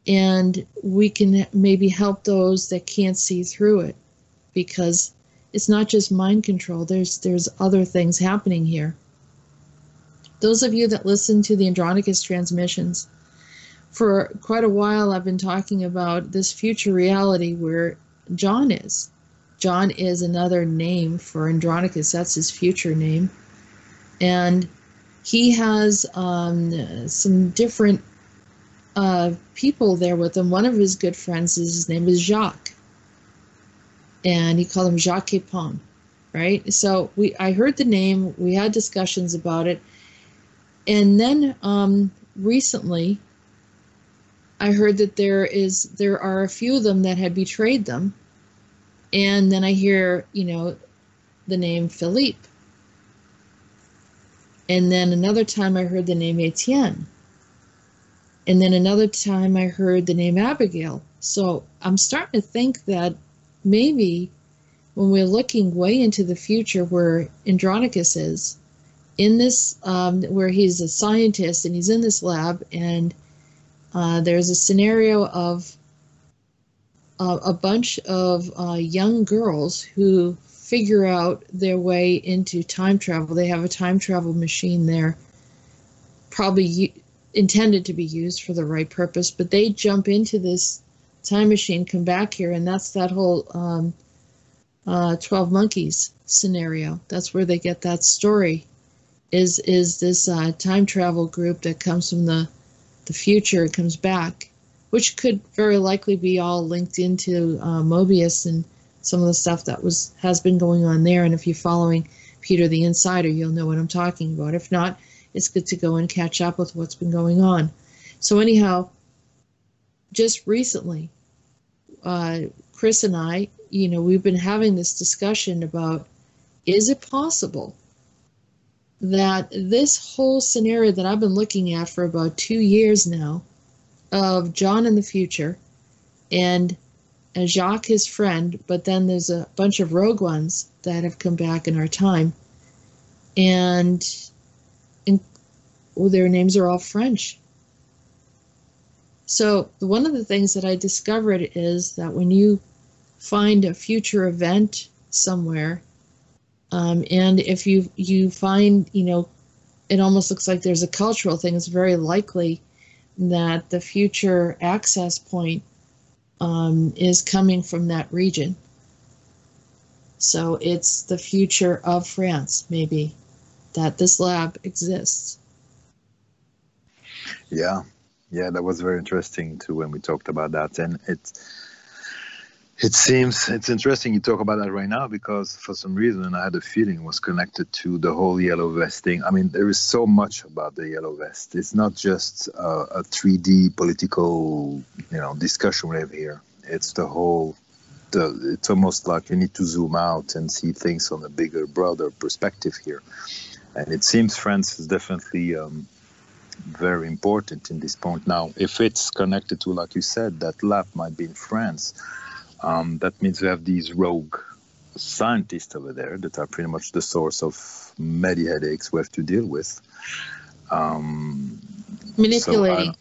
And we can maybe help those that can't see through it, because it's not just mind control. There's other things happening here. Those of you that listen to the Andronicus transmissions, for quite a while I've been talking about this future reality where John is. John is another name for Andronicus. That's his future name. And he has some different people there with him. One of his good friends, his name is Jacques. And he called him Jacques Capon, right? So I heard the name, we had discussions about it, and then recently I heard that there are a few of them that had betrayed them, and then I hear, the name Philippe, and then another time I heard the name Etienne, and then another time I heard the name Abigail. So I'm starting to think that maybe when we're looking way into the future where Andronicus is, in this, where he's a scientist and he's in this lab, and there's a scenario of a bunch of young girls who figure out their way into time travel. They have a time travel machine there, probably intended to be used for the right purpose, but they jump into this time machine, come back here, and that's that whole 12 Monkeys scenario. That's where they get that story. Is this time travel group that comes from the future and comes back, which could very likely be all linked into Mobius and some of the stuff that has been going on there. And if you're following Peter the Insider, you'll know what I'm talking about. If not, it's good to go and catch up with what's been going on. So anyhow, just recently, Chris and I, we've been having this discussion about, is it possible that this whole scenario that I've been looking at for about 2 years now, of John in the future and Jacques his friend, but then there's a bunch of rogue ones that have come back in our time, and their names are all French. So one of the things that I discovered is that when you find a future event somewhere, and if you find, it almost looks like there's a cultural thing, it's very likely that the future access point is coming from that region. So it's the future of France, maybe, that this lab exists. Yeah, that was very interesting too when we talked about that, and it's interesting you talk about that right now, because for some reason I had a feeling it was connected to the whole yellow vest thing. I mean, there is so much about the yellow vest. It's not just a 3D political, discussion we have here. It's it's almost like you need to zoom out and see things from a bigger, broader perspective here. And it seems France is definitely very important in this point. Now, if it's connected to, like you said, that lab might be in France, that means we have these rogue scientists over there that are pretty much the source of many headaches we have to deal with. Manipulating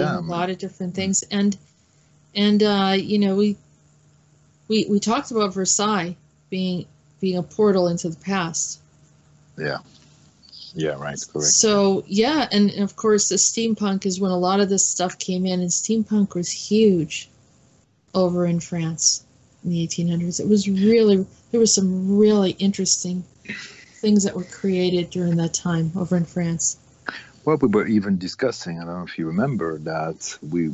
a lot of different things. And we talked about Versailles being a portal into the past. Yeah, right, correct. So, and of course the steampunk is when a lot of this stuff came in, and steampunk was huge over in France in the 1800s. There was some really interesting things that were created during that time over in France. Well, we were even discussing, I don't know if you remember, that we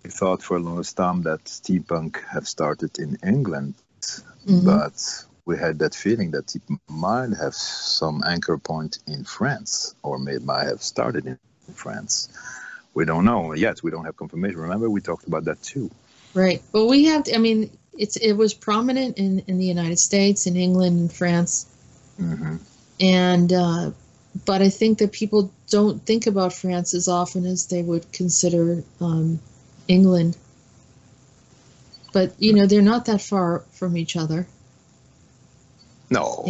thought for a long time that steampunk have started in England, but we had that feeling that it might have some anchor point in France, or might have started in France. We don't know yet. We don't have confirmation. Remember, we talked about that too. Right. Well, we have, it was prominent in the United States, in England, and France. Mm-hmm. And, but I think that people don't think about France as often as they would consider England. But, they're not that far from each other. No.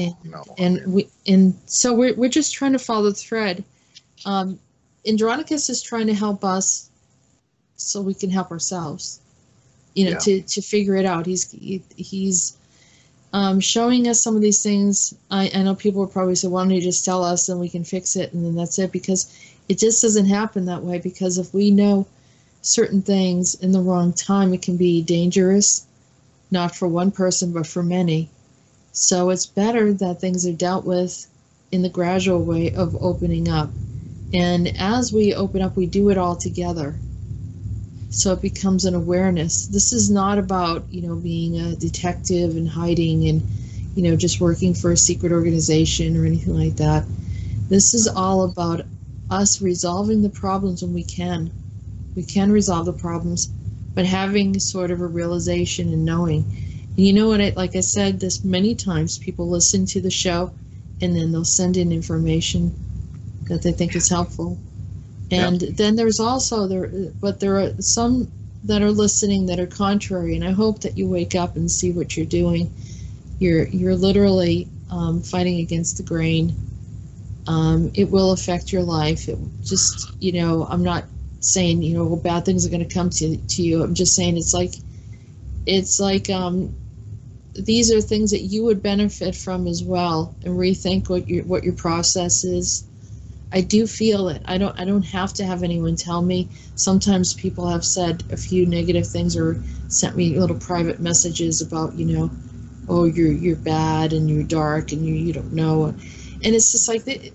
And so we're just trying to follow the thread. Andronicus is trying to help us so we can help ourselves. To figure it out. He's showing us some of these things. I know people will probably say, why don't you just tell us and we can fix it and then that's it, because it just doesn't happen that way. Because if we know certain things in the wrong time, it can be dangerous, not for one person, but for many. So it's better that things are dealt with in the gradual way of opening up. And as we open up, we do it all together. So it becomes an awareness. This is not about, being a detective and hiding and, just working for a secret organization or anything like that. This is all about us resolving the problems when we can. We can resolve the problems, but having sort of a realization and knowing. And you know what, like I said this many times, people listen to the show and then they'll send in information that they think is helpful. And then there's also there are some that are listening that are contrary, and I hope that you wake up and see what you're doing. You're literally fighting against the grain. It will affect your life. It just, I'm not saying, well, bad things are going to come to you. I'm just saying it's like these are things that you would benefit from as well, and rethink what your process is. I do feel it. I don't have to have anyone tell me. Sometimes people have said a few negative things or sent me little private messages about, oh, you're bad and you're dark and you don't know, and it's just like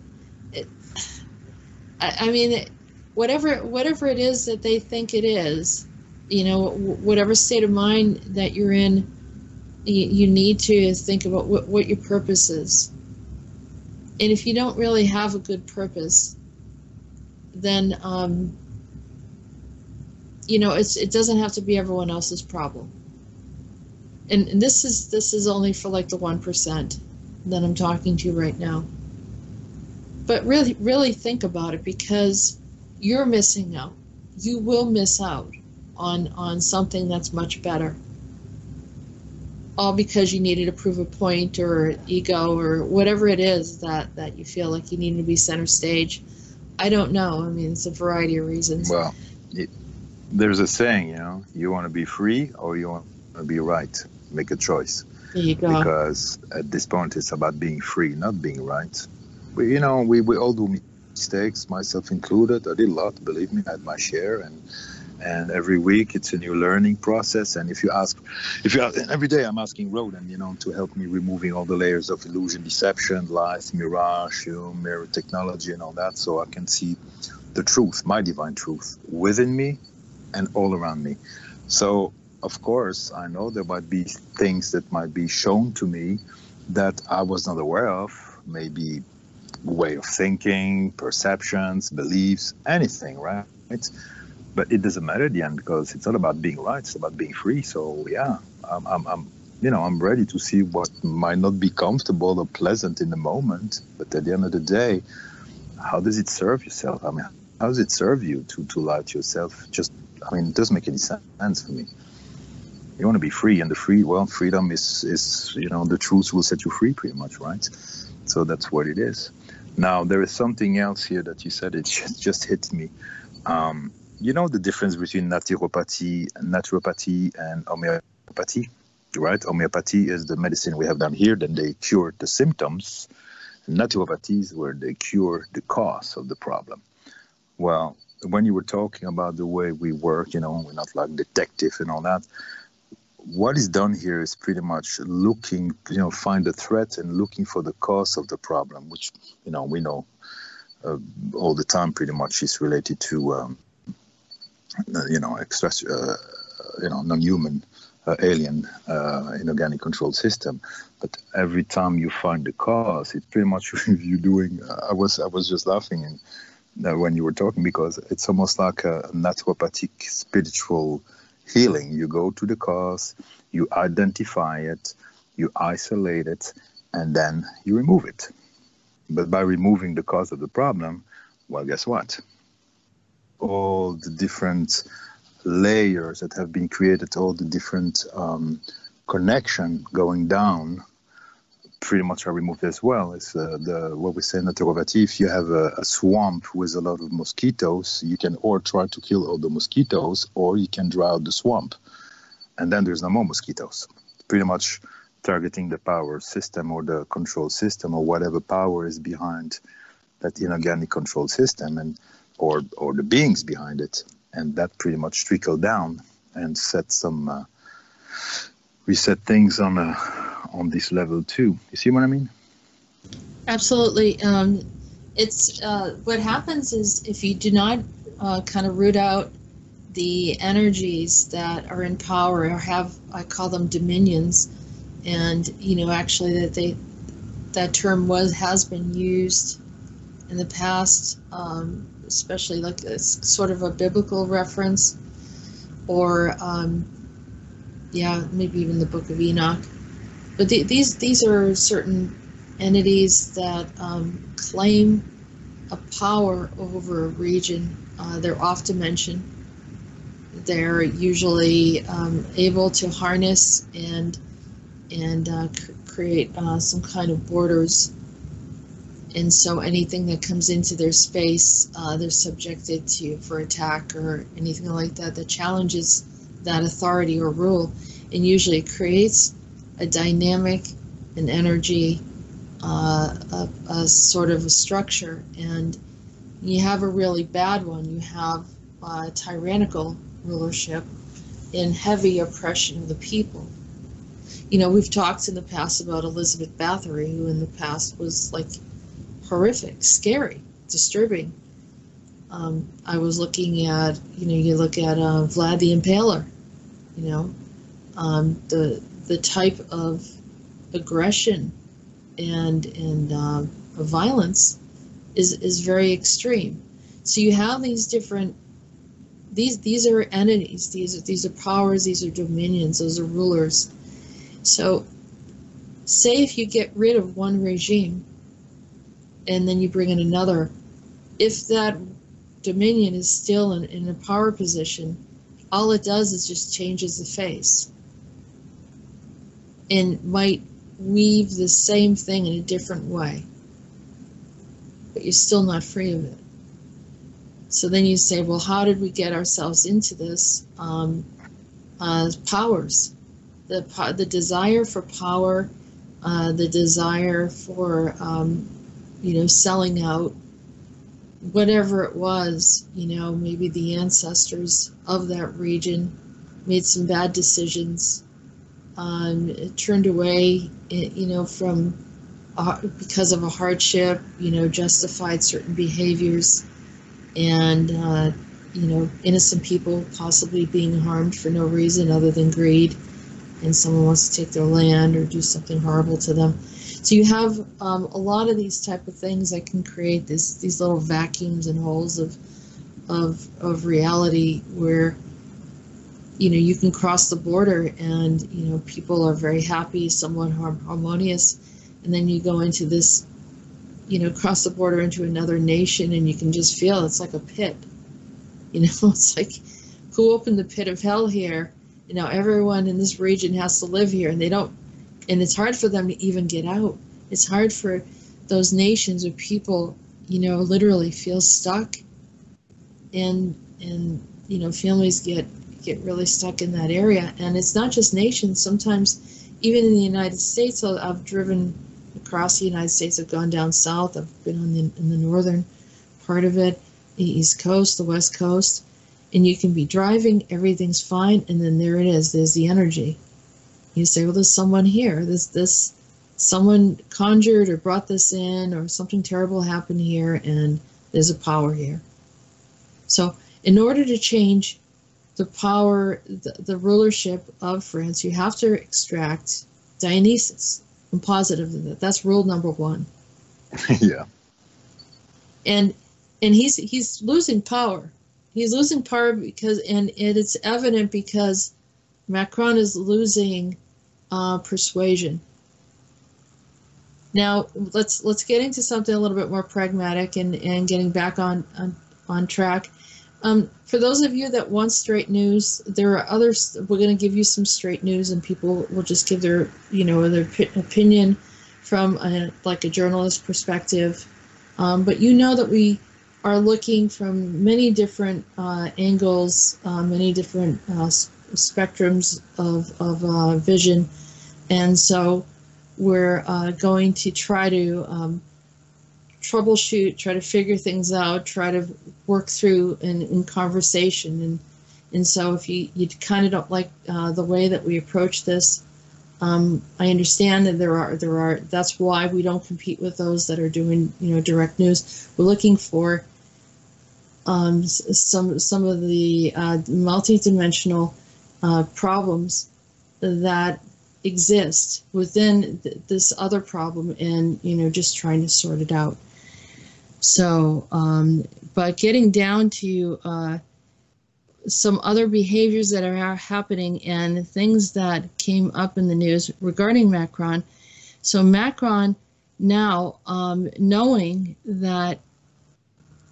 I mean, whatever it is that they think it is, you know, whatever state of mind that you're in, you need to think about what your purpose is. And if you don't really have a good purpose, then you know, it doesn't have to be everyone else's problem. And this is only for like the 1% that I'm talking to right now. But really think about it, because you're missing out. You will miss out on something that's much better. All because you needed to prove a point or ego or whatever it is that you feel like you need to be center stage. I don't know. I mean, it's a variety of reasons. Well, there's a saying, you know, you want to be free or you want to be right. Make a choice. There you go. Because at this point, it's about being free, not being right. We all do mistakes, myself included. I did a lot, believe me. I had my share, and every week it's a new learning process. And if you ask, every day I'm asking Rodan, you know, to help me removing all the layers of illusion, deception, lies, mirage, mirror technology, and all that, so I can see the truth, my divine truth, within me and all around me. So, of course, I know there might be things that might be shown to me that I was not aware of, maybe way of thinking, perceptions, beliefs, anything, right? But it doesn't matter at the end, because it's not about being right, it's about being free. So yeah, I'm ready to see what might not be comfortable or pleasant in the moment, but at the end of the day, how does it serve yourself? I mean, how does it serve you to lie to yourself? It doesn't make any sense for me. You want to be free, and freedom is the truth will set you free, pretty much, right? So that's what it is. Now, there is something else here that you said, it just hit me. You know the difference between naturopathy and homeopathy, right? Homeopathy is the medicine we have done here, then they cure the symptoms. Naturopathy is where they cure the cause of the problem. Well, when you were talking about the way we work, you know, we're not like detective and all that. What is done here is pretty much looking, find the threat and looking for the cause of the problem, which, we know all the time pretty much is related to, non-human, alien, inorganic control system. But every time you find the cause, it's pretty much you're doing. I was just laughing when you were talking, because it's almost like a naturopathic spiritual healing. You go to the cause, you identify it, you isolate it, and then you remove it. But by removing the cause of the problem, well, guess what? All the different layers that have been created, all the different connection going down, pretty much are removed as well. It's what we say in naturopathy. If you have a swamp with a lot of mosquitoes, you can or try to kill all the mosquitoes, or you can dry out the swamp, and then there's no more mosquitoes. Pretty much targeting the power system or the control system or whatever power is behind that inorganic control system, and or the beings behind it, and that pretty much trickle down and set some reset things on this level too. You see what I mean? Absolutely. It's what happens is, if you do not kind of root out the energies that are in power or have, I call them dominions, and actually that term has been used in the past, especially like it's sort of a biblical reference, or maybe even the Book of Enoch. But these are certain entities that claim a power over a region. They're off dimension. They're usually able to harness and create some kind of borders. And so anything that comes into their space, they're subjected to for attack or anything like that challenges that authority or rule, and usually creates a dynamic, an energy, a sort of a structure. And you have a really bad one. You have tyrannical rulership and heavy oppression of the people. You know, we've talked in the past about Elizabeth Bathory, who in the past was like horrific, scary, disturbing. I was looking at, you know, you look at Vlad the Impaler, you know, the type of aggression and violence is very extreme. So you have these different, these are entities, these are powers, these are dominions, those are rulers. So say if you get rid of one regime and then you bring in another, if that dominion is still in a power position, all it does is just changes the face and might weave the same thing in a different way, but you're still not free of it. So then you say, well, how did we get ourselves into this? Powers, the desire for power, the desire for you know, selling out, whatever it was, you know, maybe the ancestors of that region made some bad decisions, it turned away, you know, from because of a hardship, you know, justified certain behaviors, and you know, innocent people possibly being harmed for no reason other than greed, and someone wants to take their land or do something horrible to them. So you have a lot of these type of things that can create these little vacuums and holes of reality where, you know, you can cross the border and, you know, people are very happy, somewhat harmonious, and then you go into this, you know, cross the border into another nation and you can just feel it's like a pit. You know, it's like, who opened the pit of hell here? You know, everyone in this region has to live here, and they don't, and it's hard for them to even get out. It's hard for those nations or people, you know, literally feel stuck, and you know, families get really stuck in that area. And it's not just nations. Sometimes even in the United States, I've driven across the United States. I've gone down south. I've been in the northern part of it, the East Coast, the West Coast, and you can be driving, everything's fine, and then there it is. There's the energy. You say, well, there's someone here. This someone conjured or brought this in, or something terrible happened here, and there's a power here. So in order to change the power, the rulership of France, you have to extract Dionysus. I'm positive of that. That's rule number one. Yeah. And he's losing power. He's losing power because, and it's evident because Macron is losing persuasion. Now let's get into something a little bit more pragmatic and getting back on track. For those of you that want straight news, there are others. We're going to give you some straight news, and people will just give their, you know, their opinion from like a journalist perspective. But you know that we are looking from many different angles, many different spectrums of vision, and so we're going to try to troubleshoot, try to figure things out, try to work through in conversation. And so if you kind of don't like the way that we approach this, I understand that there are that's why we don't compete with those that are doing, you know, direct news. We're looking for some of the multidimensional problems that exist within this other problem, and, you know, just trying to sort it out. So, but getting down to some other behaviors that are happening and things that came up in the news regarding Macron. So Macron now, knowing that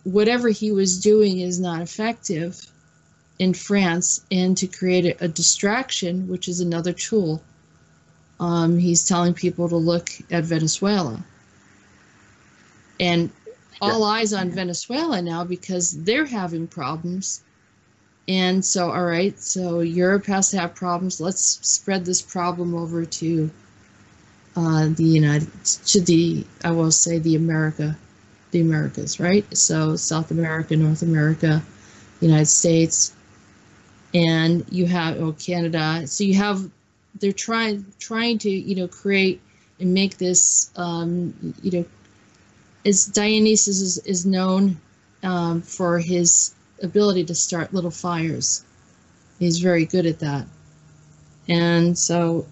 whatever he was doing is not effective in France, and to create a distraction, which is another tool, he's telling people to look at Venezuela. And all eyes on Venezuela now because they're having problems. And so, all right, so Europe has to have problems. Let's spread this problem over to the Americas, right? So South America, North America, United States, and you have Canada. So you have they're trying to create and make this as Dionysus is known for his ability to start little fires. He's very good at that. And so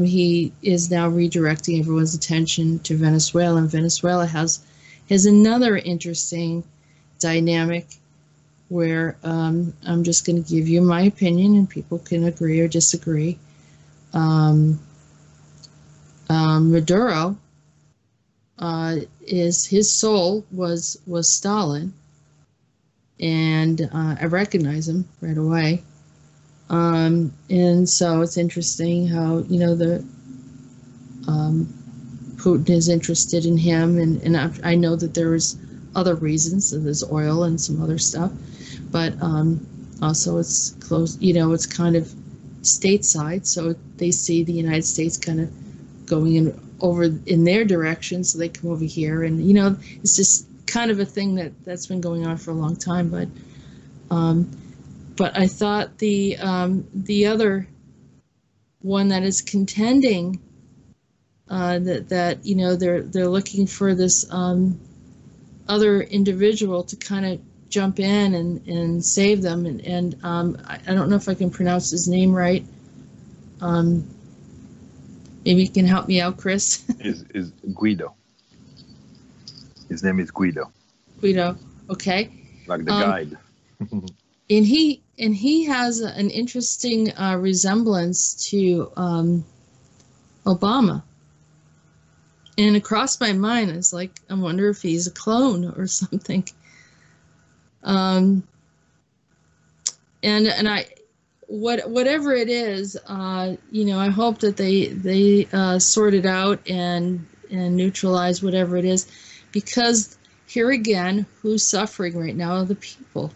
he is now redirecting everyone's attention to Venezuela. And Venezuela has another interesting dynamic where I'm just going to give you my opinion, and people can agree or disagree. Maduro his soul was Stalin, and I recognize him right away. And so it's interesting how the Putin is interested in him, and I know that there is other reasons. So there's oil and some other stuff, but also it's close. It's kind of stateside, so they see the United States kind of going over in their direction, so they come over here, and it's just kind of a thing that's been going on for a long time. But I thought the other one that is contending that they're looking for this other individual to kind of jump in and save them, and I don't know if I can pronounce his name right. Maybe you can help me out, Chris. Is Guido. His name is Guido. Guido, okay. Like the guide. And he has an interesting resemblance to Obama. And across my mind, it's like, I wonder if he's a clone or something. And I, whatever it is, I hope that they sort it out and neutralize whatever it is, because here again, who's suffering right now are the people.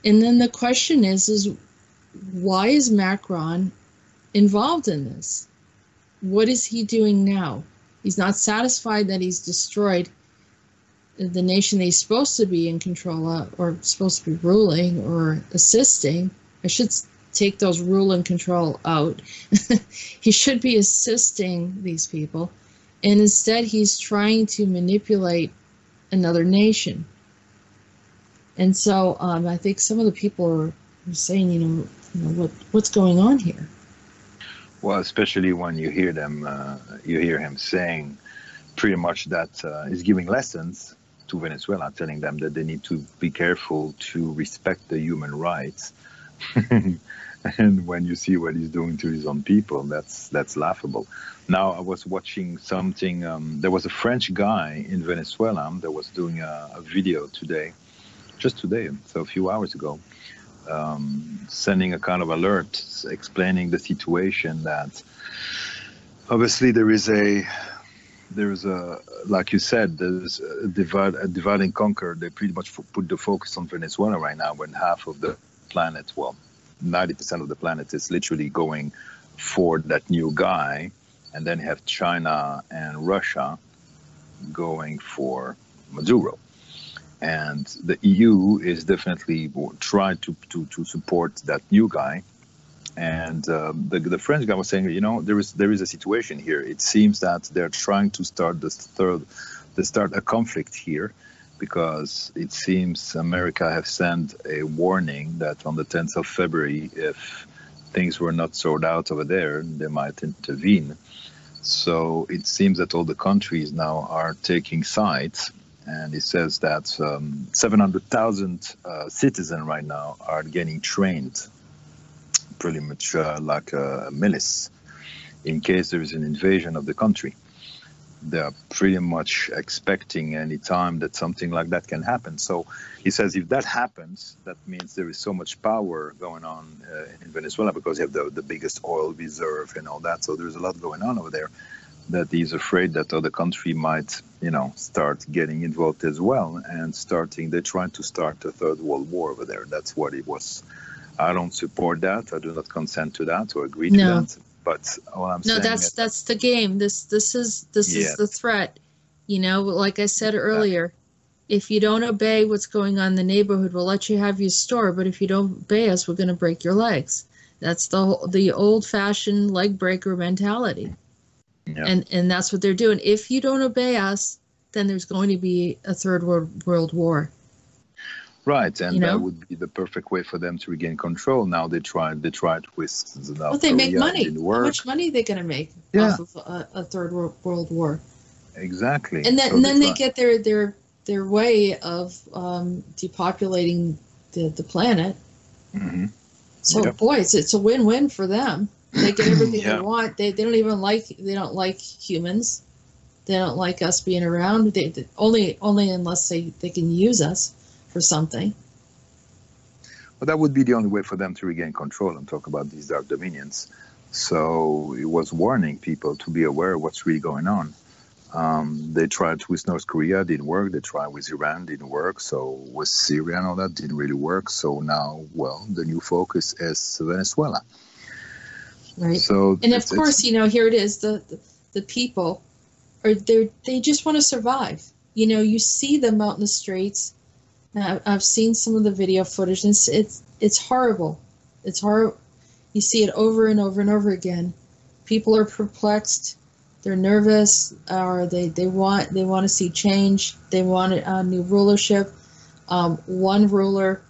And then the question is why is Macron involved in this? What is he doing now? He's not satisfied that he's destroyed the nation that he's supposed to be in control of, or supposed to be ruling or assisting. I should take those rule and control out. He should be assisting these people, and instead he's trying to manipulate another nation. And so I think some of the people are saying, what's going on here? Well, especially when you hear him saying pretty much that he's giving lessons to Venezuela, telling them that they need to be careful to respect the human rights. And when you see what he's doing to his own people, that's laughable. Now, I was watching something. There was a French guy in Venezuela that was doing a video today, just today, so a few hours ago, sending a kind of alert, explaining the situation that obviously there is a, like you said, there's a divide and conquer. They pretty much put the focus on Venezuela right now, when half of the planet, 90% of the planet is literally going for that new guy. And then you have China and Russia going for Maduro. And the EU is definitely trying to support that new guy. And the French guy was saying, there is a situation here. It seems that they're trying to start a conflict here, because it seems America have sent a warning that on the 10th of February, if things were not sorted out over there, they might intervene. So it seems that all the countries now are taking sides. And it says that 700,000 citizens right now are getting trained, pretty much like a milice, in case there is an invasion of the country. They're pretty much expecting any time that something like that can happen. So he says if that happens, that means there is so much power going on in Venezuela, because you have the biggest oil reserve and all that. So there's a lot going on over there, that he's afraid that other country might, start getting involved as well, and they're trying to start a third world war over there. That's what it was. I don't support that. I do not consent to that or agree to that. But all I'm saying is that's the game. This is the threat. Like I said earlier, if you don't obey what's going on in the neighborhood, we'll let you have your store. But if you don't obey us, we're going to break your legs. That's the old-fashioned leg breaker mentality. Yeah. And that's what they're doing. If you don't obey us, then there's going to be a third world war. Right, and You know? that would be the perfect way for them to regain control. Now they tried with South Well, they make Korea, money. it didn't work. How much money are they going to make off of a third world war? Exactly. And then they get their way of depopulating the planet. Mm-hmm. So Yep. boy, it's a win-win for them. They get everything Yeah. they want. They don't like humans. They don't like us being around. They only unless they can use us for something. Well, that would be the only way for them to regain control and talk about these dark dominions. So it was warning people to be aware of what's really going on. They tried with North Korea, didn't work. They tried with Iran, didn't work. So with Syria and all that, didn't really work. So now, well, the new focus is Venezuela. Right. So and of course, here it is. The people they just want to survive. You see them out in the streets. I've seen some of the video footage, and it's horrible. It's horrible. You see it over and over and over again. People are perplexed. They're nervous, or they want to see change. They want a new rulership. One ruler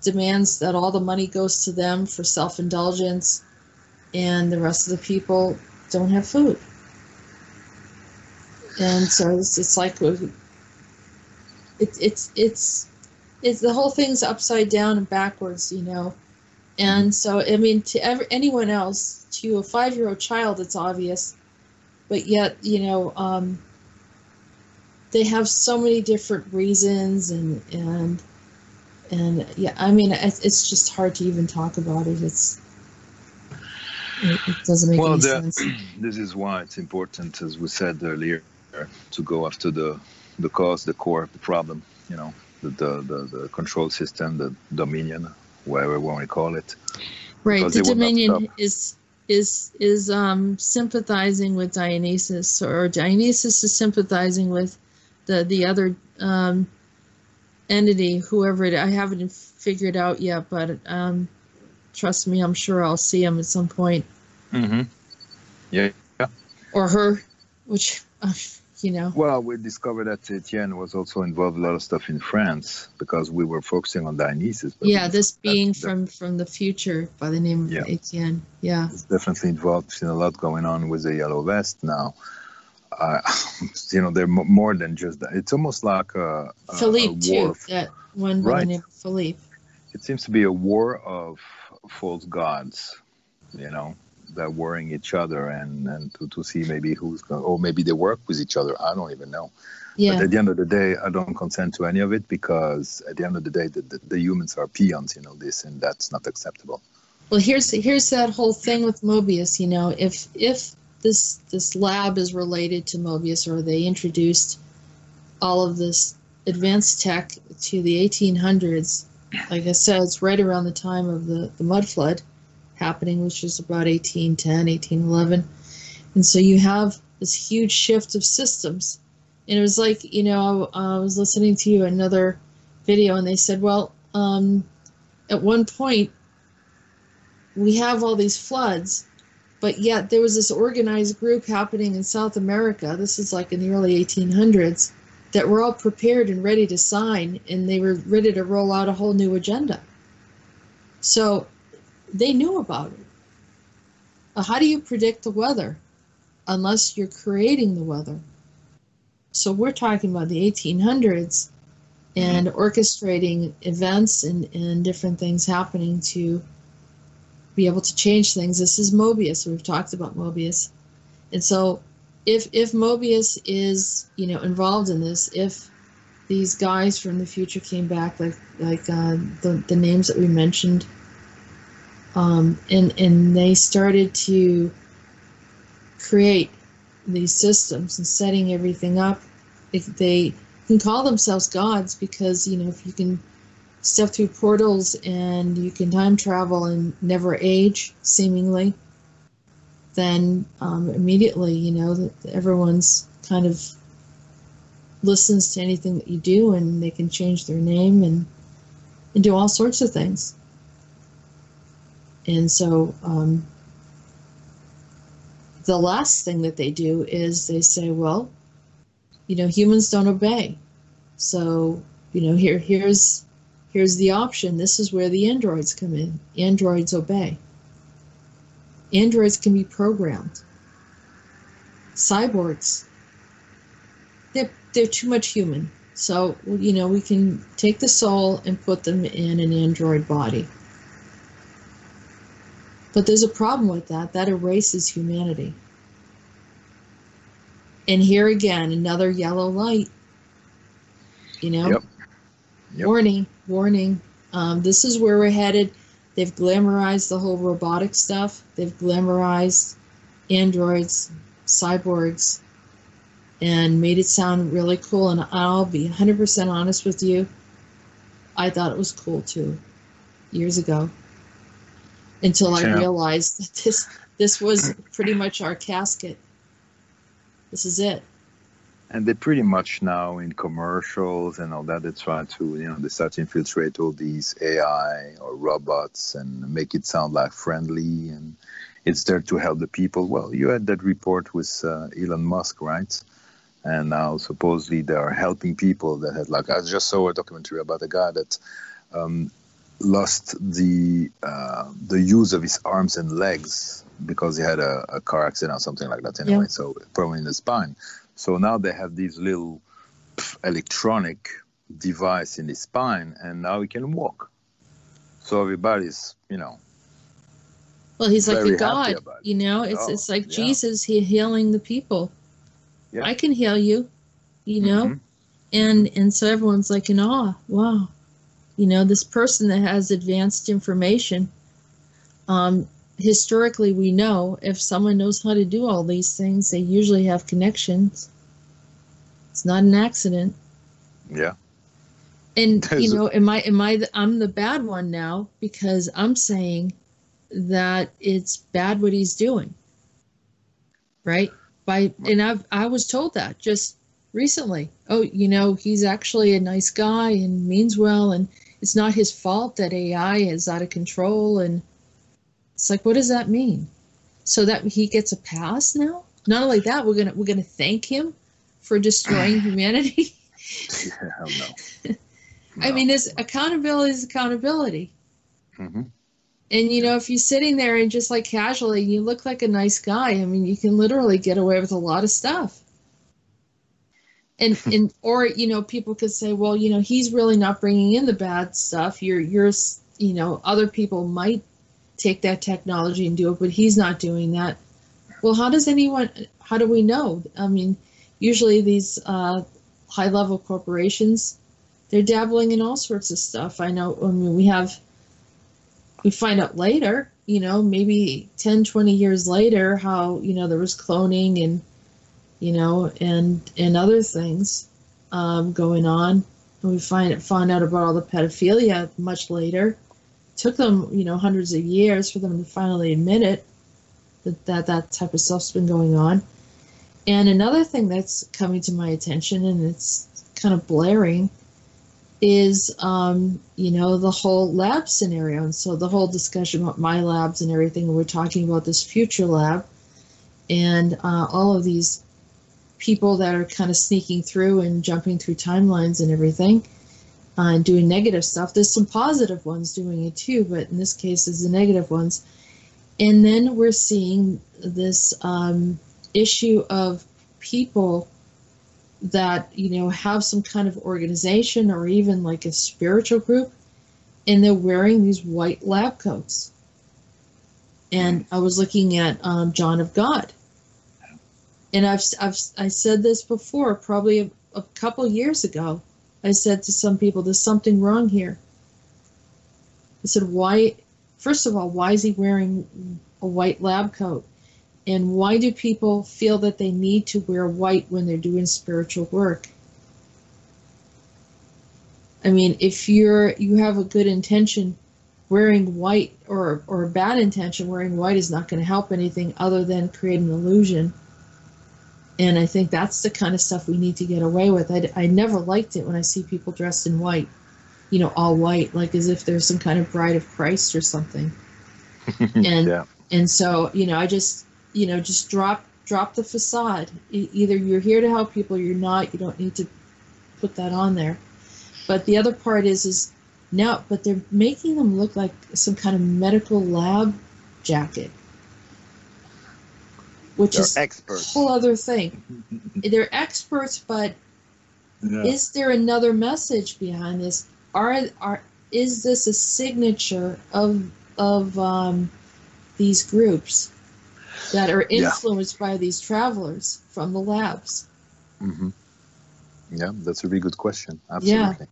demands that all the money goes to them for self-indulgence, and the rest of the people don't have food. And so it's like it's the whole thing's upside down and backwards, And so I mean, to anyone else, to a 5-year-old child, it's obvious. But yet, they have so many different reasons, and yeah, I mean, it's just hard to even talk about it. It doesn't make any sense. This is why it's important, as we said earlier, to go after the cause, the core of the problem. The control system, the dominion, whatever we want to call it. Right. Because the dominion is sympathizing with Dionysus, or Dionysus is sympathizing with the other entity, whoever I haven't figured out yet, but trust me, I'm sure I'll see him at some point. Mm-hmm. Yeah. Or her, which Well, we discovered that Etienne was also involved in a lot of stuff in France, because we were focusing on Dionysus. Yeah, this being from the future by the name of Etienne. Yeah. It's definitely involved. Seen a lot going on with the Yellow Vest now. They're more than just that. It's almost like a Philippe war. Too. That one by the name of Philippe. It seems to be a war of false gods, that warring each other, and to see maybe who's going, or maybe they work with each other. I don't even know. Yeah. But at the end of the day, I don't consent to any of it, because at the end of the day, the humans are peons, this, and that's not acceptable. Well, here's that whole thing with Mobius. If this lab is related to Mobius, or they introduced all of this advanced tech to the 1800s, like I said, it's right around the time of the mud flood happening, which is about 1810, 1811. And so you have this huge shift of systems. And it was like, I was listening to another video, and they said, well, at one point, we have all these floods, but yet there was this organized group happening in South America, this is like in the early 1800s, that were all prepared and ready to sign, and they were ready to roll out a whole new agenda. So they knew about it. How do you predict the weather unless you're creating the weather? So we're talking about the 1800s and orchestrating events and different things happening to be able to change things. This is Mobius. We've talked about Mobius. And so if Mobius is, involved in this, if these guys from the future came back, like the names that we mentioned, and they started to create these systems and setting everything up, they can call themselves gods, because if you can step through portals and you can time travel and never age, seemingly, then immediately everyone's kind of listens to anything that you do, and they can change their name and do all sorts of things. And so the last thing that they do is they say, well, humans don't obey. So, here's the option. This is where the androids come in. Androids obey. Androids can be programmed. Cyborgs, they're too much human. So, we can take the soul and put them in an android body. But there's a problem with that. That erases humanity. And here again, another yellow light. Yep. Warning. This is where we're headed. They've glamorized the whole robotic stuff. They've glamorized androids, cyborgs, and made it sound really cool. And I'll be 100% honest with you. I thought it was cool too, years ago. Until I realized that this was pretty much our casket. This is it. And they pretty much now in commercials and all that, they try to, they start to infiltrate all these AI or robots and make it sound like friendly and it's there to help the people. Well, you had that report with Elon Musk, right? And now supposedly they are helping people that had, like, I just saw a documentary about a guy that lost the use of his arms and legs because he had a car accident or something like that anyway, so probably in the spine. So now they have these little electronic device in his spine, and now he can walk. So everybody's, well, he's like a god, it's like Jesus, he healing the people. Yeah. I can heal you, and so everyone's like in awe. Wow. This person that has advanced information, historically we know if someone knows how to do all these things, they usually have connections. It's not an accident. Yeah. And I'm the bad one now because I'm saying that it's bad what he's doing. Right? I was told that just recently. Oh, he's actually a nice guy and means well, and it's not his fault that AI is out of control. And it's like, what does that mean? So that he gets a pass now? Not only that, we're gonna thank him for destroying humanity. Yeah, hell no. I mean, accountability is accountability. Mm-hmm. And if you're sitting there and just like casually, you look like a nice guy. I mean, you can literally get away with a lot of stuff. And or people could say, well, he's really not bringing in the bad stuff. You're other people might take that technology and do it, but he's not doing that. Well, how do we know? I mean, usually these high-level corporations, they're dabbling in all sorts of stuff. I know. I mean, we find out later, maybe 10, 20 years later, how there was cloning and and other things going on. And we found out about all the pedophilia much later. It took them, hundreds of years for them to finally admit it, that type of stuff's been going on. And another thing that's coming to my attention, and it's kind of blaring, is, the whole lab scenario. And so the whole discussion about my labs and everything, we're talking about this future lab and all of these people that are kind of sneaking through and jumping through timelines and everything and doing negative stuff. There's some positive ones doing it too, but in this case it's the negative ones. And then we're seeing this issue of people that have some kind of organization or even like a spiritual group, and they're wearing these white lab coats. And I was looking at John of God. And I said this before, probably a couple years ago. I said to some people, there's something wrong here. I said, why? First of all, why is he wearing a white lab coat? And why do people feel that they need to wear white when they're doing spiritual work? I mean, if you have a good intention, wearing white or a bad intention, wearing white is not going to help anything other than create an illusion. And I think that's the kind of stuff we need to get away with. I never liked it when I see people dressed in white, all white, like as if they're some kind of bride of Christ or something. And Yeah. and so, I just, just drop the facade. Either you're here to help people or you're not. You don't need to put that on there. But the other part is now, but they're making them look like some kind of medical lab jacket, which is experts. a whole other thing. They're experts, but is there another message behind this? Is this a signature of these groups that are influenced by these travelers from the labs? Mm-hmm. Yeah, that's a really good question. Absolutely. Yeah.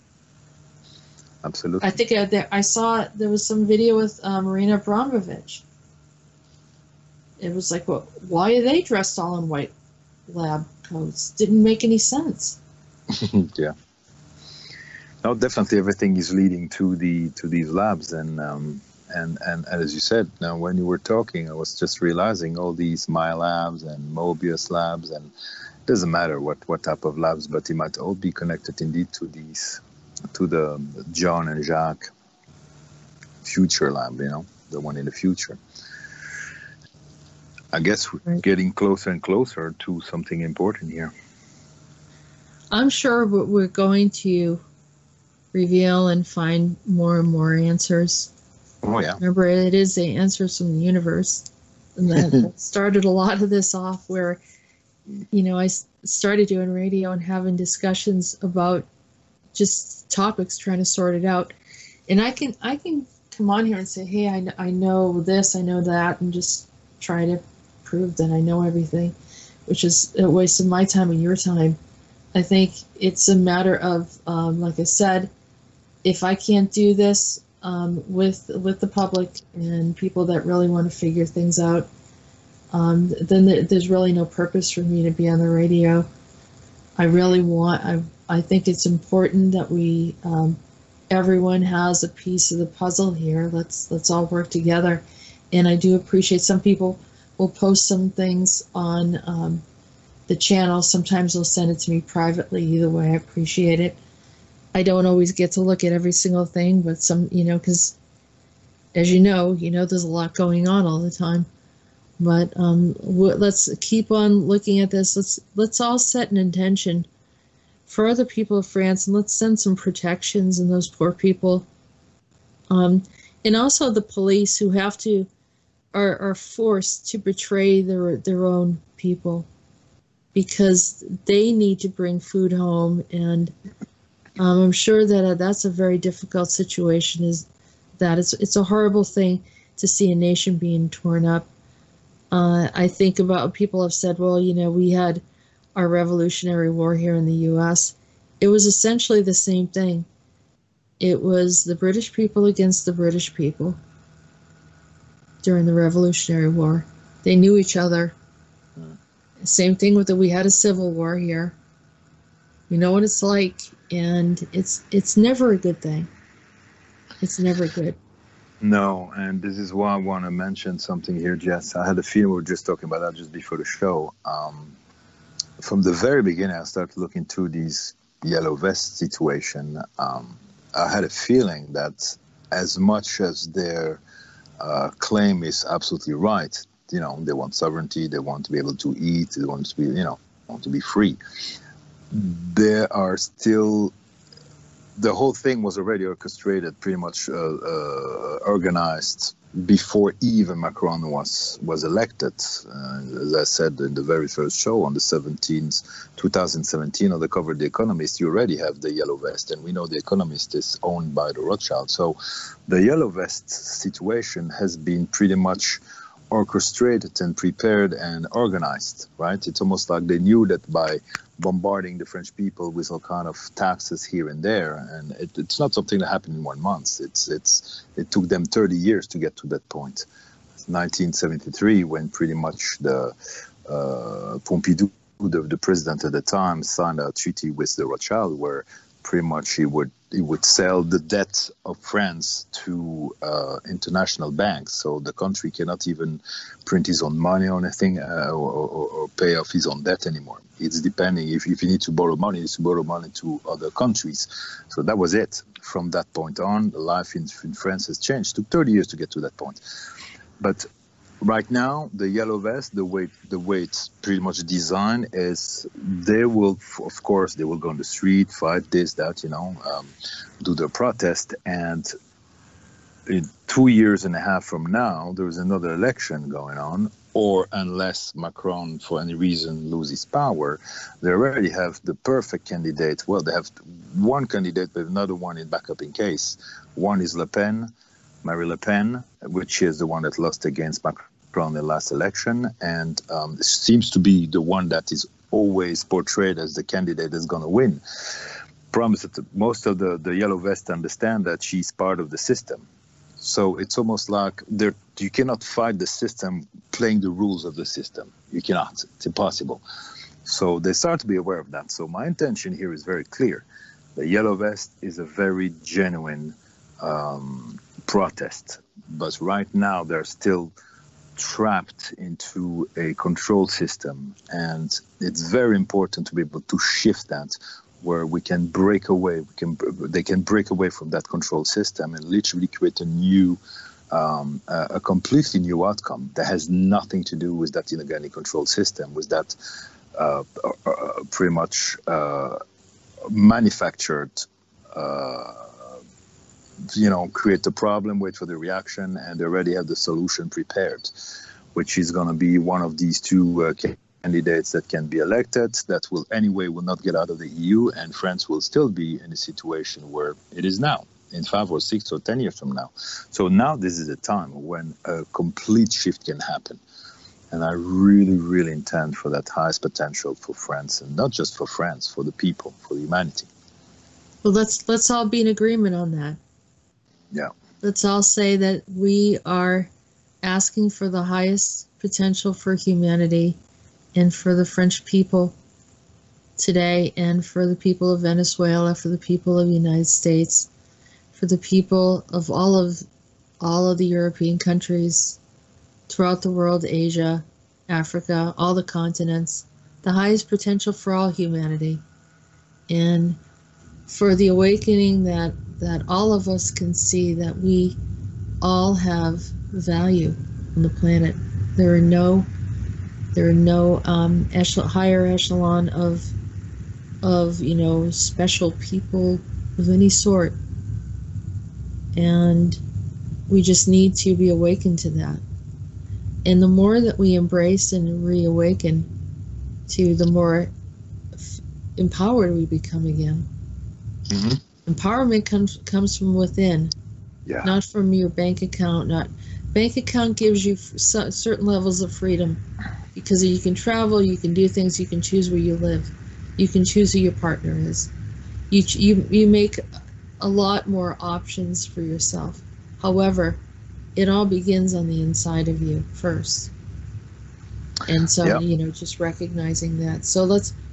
Absolutely. I think I saw there was some video with Marina Abramovich. It was like, well, why are they dressed all in white lab coats? Didn't make any sense. Yeah. No, definitely everything is leading to these labs, and as you said, now when you were talking, I was just realizing all these My Labs and Mobius Labs, and it doesn't matter what type of labs, but they might all be connected indeed to the John and Jacques future lab, the one in the future. I guess we're getting closer and closer to something important here. I'm sure we're going to reveal and find more and more answers. Oh, yeah. Remember, it is the answers from the universe. And that started a lot of this off where, I started doing radio and having discussions about just topics, trying to sort it out. And I can come on here and say, hey, I know this, I know that, and just try to prove that I know everything, which is a waste of my time and your time. I think it's a matter of, like I said, if I can't do this with the public and people that really want to figure things out, then there's really no purpose for me to be on the radio. I think it's important that we, everyone has a piece of the puzzle here. Let's all work together. And I do appreciate some people will post some things on the channel. Sometimes they'll send it to me privately. Either way, I appreciate it. I don't always get to look at every single thing, but some, because as you know, there's a lot going on all the time. But let's keep on looking at this. Let's all set an intention for other people of France, and let's send some protections in those poor people. And also the police who are forced to betray their own people, because they need to bring food home, and I'm sure that that's a very difficult situation. It's a horrible thing to see a nation being torn up. I think about people have said, well, we had our Revolutionary War here in the U.S. It was essentially the same thing. It was the British people against the British people during the Revolutionary War. They knew each other. Same thing with we had a civil war here. We know what it's like, and it's never a good thing. It's never good. No, and this is why I want to mention something here, Jess. I had a feeling we were just talking about that just before the show. From the very beginning, I started looking through these yellow vest situation. I had a feeling that as much as their claim is absolutely right, they want sovereignty, they want to be able to eat, they want to be, want to be free. There are still, the whole thing was already orchestrated, pretty much organized before even Macron was elected. As I said in the very first show on the 17th, 2017, on the cover of The Economist, you already have the yellow vest, and we know The Economist is owned by the Rothschild. So the yellow vest situation has been pretty much orchestrated and prepared and organized, right? It's almost like they knew that by bombarding the French people with all kind of taxes here and there, and it's not something that happened in 1 month. It took them 30 years to get to that point. 1973, when pretty much the Pompidou, the president at the time, signed a treaty with the Rothschild, where pretty much he would sell the debt of France to international banks, so the country cannot even print his own money or anything, or pay off his own debt anymore. It's depending, if you need to borrow money, you need to borrow money to other countries. So that was it. From that point on, the life in France has changed. It took 30 years to get to that point. But right now, the yellow vest, the way it's pretty much designed is they will, of course, they will go on the street, fight this, that, do their protest. And in 2.5 years from now, there is another election going on, or unless Macron, for any reason, loses power, they already have the perfect candidate. Well, they have one candidate, but another one in backup in case. One is Marie Le Pen, which is the one that lost against Macron in the last election, and seems to be the one that is always portrayed as the candidate that's going to win. Problem is that most of the yellow vests understand that she's part of the system. So it's almost like you cannot fight the system playing the rules of the system. You cannot. It's impossible. So they start to be aware of that. So my intention here is very clear. The yellow vest is a very genuine protest. But right now they're still trapped into a control system. And it's very important to be able to shift that, where we can break away. They can break away from that control system and literally create a new, a completely new outcome that has nothing to do with that inorganic control system, with that pretty much manufactured, create the problem, wait for the reaction, and they already have the solution prepared, which is going to be one of these two candidates that can be elected, that will not get out of the EU, and France will still be in a situation where it is now, in 5 or 6 or 10 years from now. So now this is a time when a complete shift can happen. And I really, really intend for that highest potential for France, and not just for France, for the people, for humanity. Well, let's all be in agreement on that. Yeah. Let's all say that we are asking for the highest potential for humanity and for the French people today, and for the people of Venezuela, for the people of the United States, for the people of all of the European countries throughout the world, Asia, Africa, all the continents, the highest potential for all humanity, and for the awakening that all of us can see that we all have value on the planet. There are no higher echelon of special people of any sort, and we just need to be awakened to that. And the more that we embrace and reawaken to, the more empowered we become again. Mm-hmm. Empowerment comes from within, not from your bank account. Bank account gives you certain levels of freedom, because you can travel, you can do things, you can choose where you live, you can choose who your partner is. You make a lot more options for yourself. However, it all begins on the inside of you first. And so, just recognizing that. So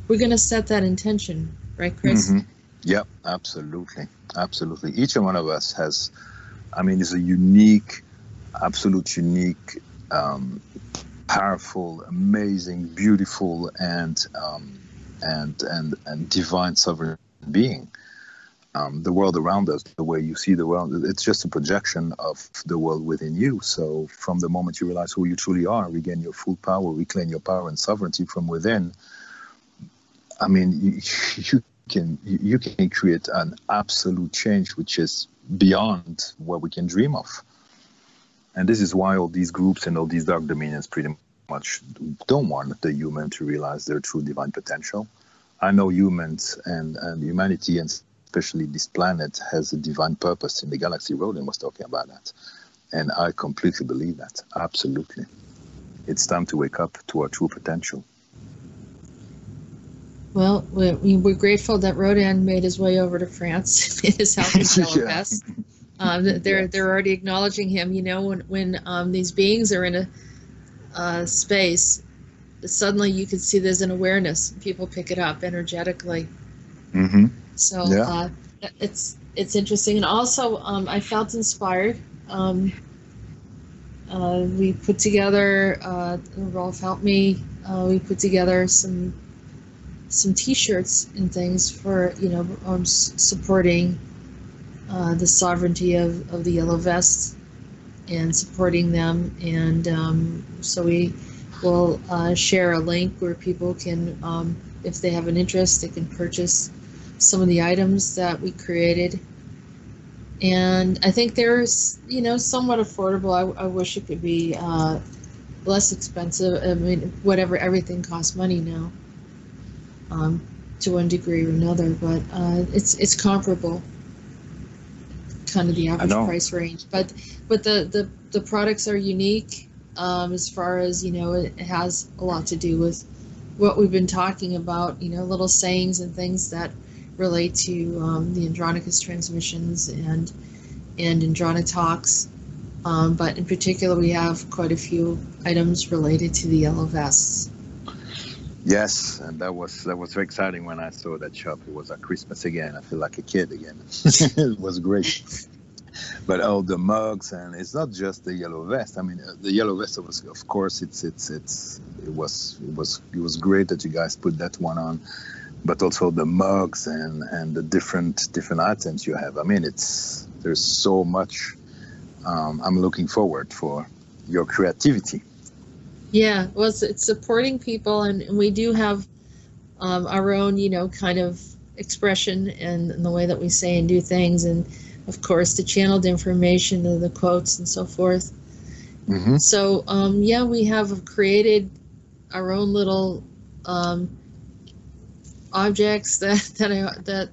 we're going to set that intention, right, Chris? Mm-hmm. Yep, absolutely. Absolutely. Each one of us has, is a unique, absolute unique, powerful, amazing, beautiful, and divine sovereign being. The world around us, the way you see the world, it's just a projection of the world within you. So from the moment you realize who you truly are, regain your full power, reclaim your power and sovereignty from within, you can create an absolute change which is beyond what we can dream of. And this is why all these groups and all these dark dominions pretty much don't want the human to realize their true divine potential. I know humans and humanity, and especially this planet, has a divine purpose in the galaxy. Roland was talking about that. And I completely believe that. Absolutely. It's time to wake up to our true potential. Well, we're grateful that Rodin made his way over to France in his healthy yellow vest. They're already acknowledging him. When these beings are in a space, suddenly you can see there's an awareness. People pick it up energetically. Mm-hmm. So it's interesting. And also, I felt inspired. We put together, Rolf helped me, we put together some T-shirts and things for, supporting the sovereignty of the yellow vests. and supporting them. And so we will share a link where people can, if they have an interest, they can purchase some of the items that we created. And I think there's, somewhat affordable. I wish it could be less expensive. I mean, everything costs money now, to one degree or another, but it's comparable, kind of the average price range. But the products are unique, as far as, it has a lot to do with what we've been talking about, little sayings and things that relate to the Andronicus transmissions and AndronETalks. But in particular, we have quite a few items related to the yellow vests. Yes, and that was very exciting when I saw that shop. It was at Christmas again. I feel like a kid again. It was great. But all the mugs, and it's not just the yellow vest. I mean, the yellow vest was, of course, it was great that you guys put that one on. But also the mugs and the different items you have. I mean, there's so much. I'm looking forward for your creativity. Yeah, well, it's supporting people, and we do have our own, kind of expression and the way that we say and do things, and of course the channeled information and the quotes and so forth. Mm-hmm. So we have created our own little objects that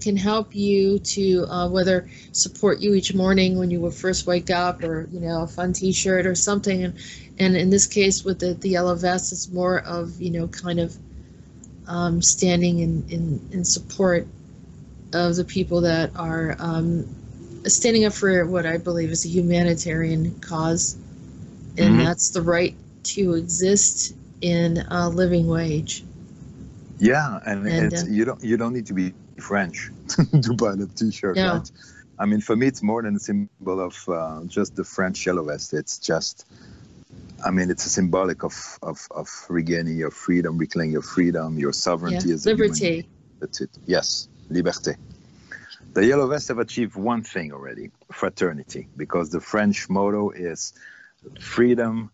can help you to whether support you each morning when you will first wake up, or a fun T-shirt or something. And in this case with the yellow vest, it's more of kind of standing in support of the people that are standing up for what I believe is a humanitarian cause, and mm-hmm. that's the right to exist in a living wage. Yeah, and you don't need to be French to buy the T-shirt. No. Right? I mean, for me, it's more than a symbol of just the French yellow vest. It's just, I mean, it's a symbolic of regaining your freedom, reclaiming your freedom, your sovereignty as a human being. That's it. Yes, liberté. The yellow vests have achieved one thing already: fraternity, because the French motto is freedom,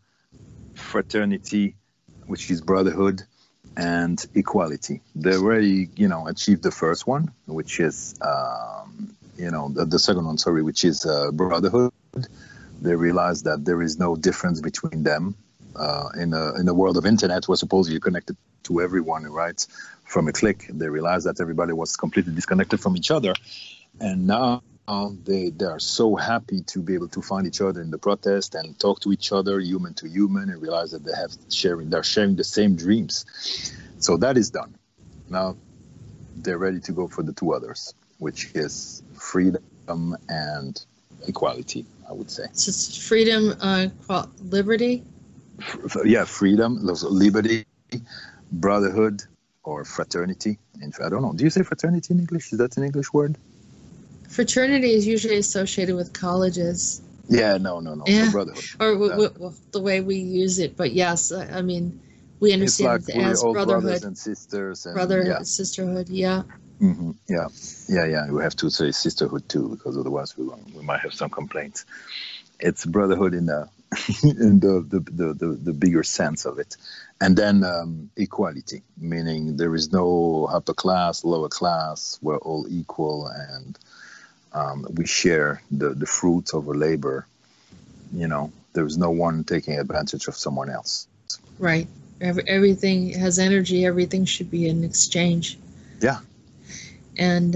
fraternity, which is brotherhood, and equality. They already, achieved the first one, which is, the second one, sorry, which is brotherhood. They realized that there is no difference between them. In a world of internet, where supposedly you're connected to everyone, right? From a click, they realized that everybody was completely disconnected from each other. And now they are so happy to be able to find each other in the protest and talk to each other, human to human, and realize that they're sharing the same dreams. So that is done. Now they're ready to go for the two others, which is freedom and equality, I would say. So it's freedom, liberty? Freedom, liberty, brotherhood, or fraternity. I don't know. Do you say fraternity in English? Is that an English word? Fraternity is usually associated with colleges. Yeah, no. Yeah. Brotherhood. Or the way we use it. But yes, I mean, we understand it's like it as brotherhood. Brothers and sisters. And, brotherhood, sisterhood, yeah. Mm-hmm. Yeah. We have to say sisterhood too, because otherwise we might have some complaints. It's brotherhood in the bigger sense of it. And then equality, meaning there is no upper class, lower class. We're all equal, and we share the fruits of our labor. There's no one taking advantage of someone else. Right. Everything has energy. Everything should be in exchange. Yeah. And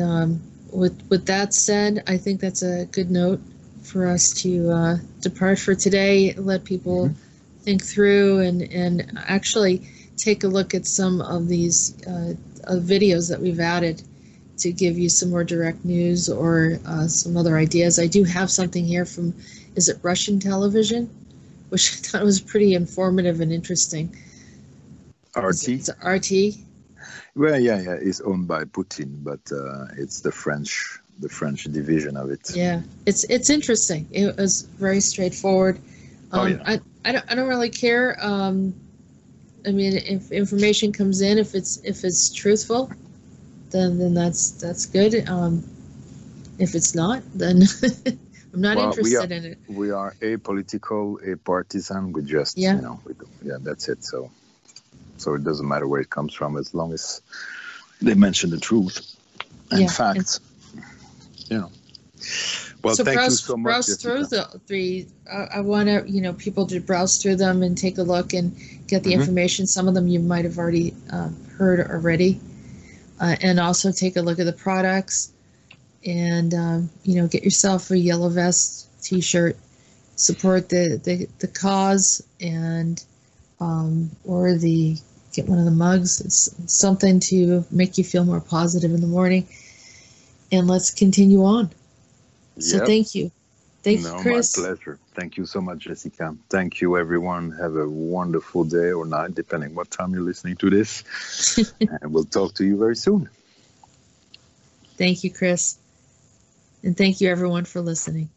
with that said, I think that's a good note for us to depart for today. Let people mm-hmm. think through and actually take a look at some of these videos that we've added to give you some more direct news or some other ideas. I do have something here from, is it Russian television? Which I thought was pretty informative and interesting. RT? It's RT? Well, yeah, it's owned by Putin, but it's the French division of it. Yeah, it's interesting. It was very straightforward. I don't really care. I mean, if information comes in, if it's truthful, then that's good. If it's not, then I'm not interested in it. We are apolitical, apartisan. We just, that's it. So it doesn't matter where it comes from as long as they mention the truth and facts. Well, so thank you so much. Browse through the three. I want to, people to browse through them and take a look and get the information. Some of them you might have already heard already, and also take a look at the products, and get yourself a Yellow Vest T-shirt. Support the cause, and or get one of the mugs. It's something to make you feel more positive in the morning. And let's continue on. So thank you. Thank you, Chris. My pleasure. Thank you so much, Jessica. Thank you, everyone. Have a wonderful day or night, depending what time you're listening to this. And we'll talk to you very soon. Thank you, Chris. And thank you, everyone, for listening.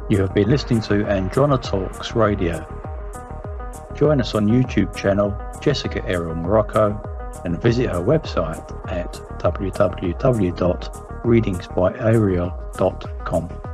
You have been listening to AndronETalks Radio. Join us on YouTube channel Jessica Ariel Morocco and visit her website at www.readingsbyariel.com.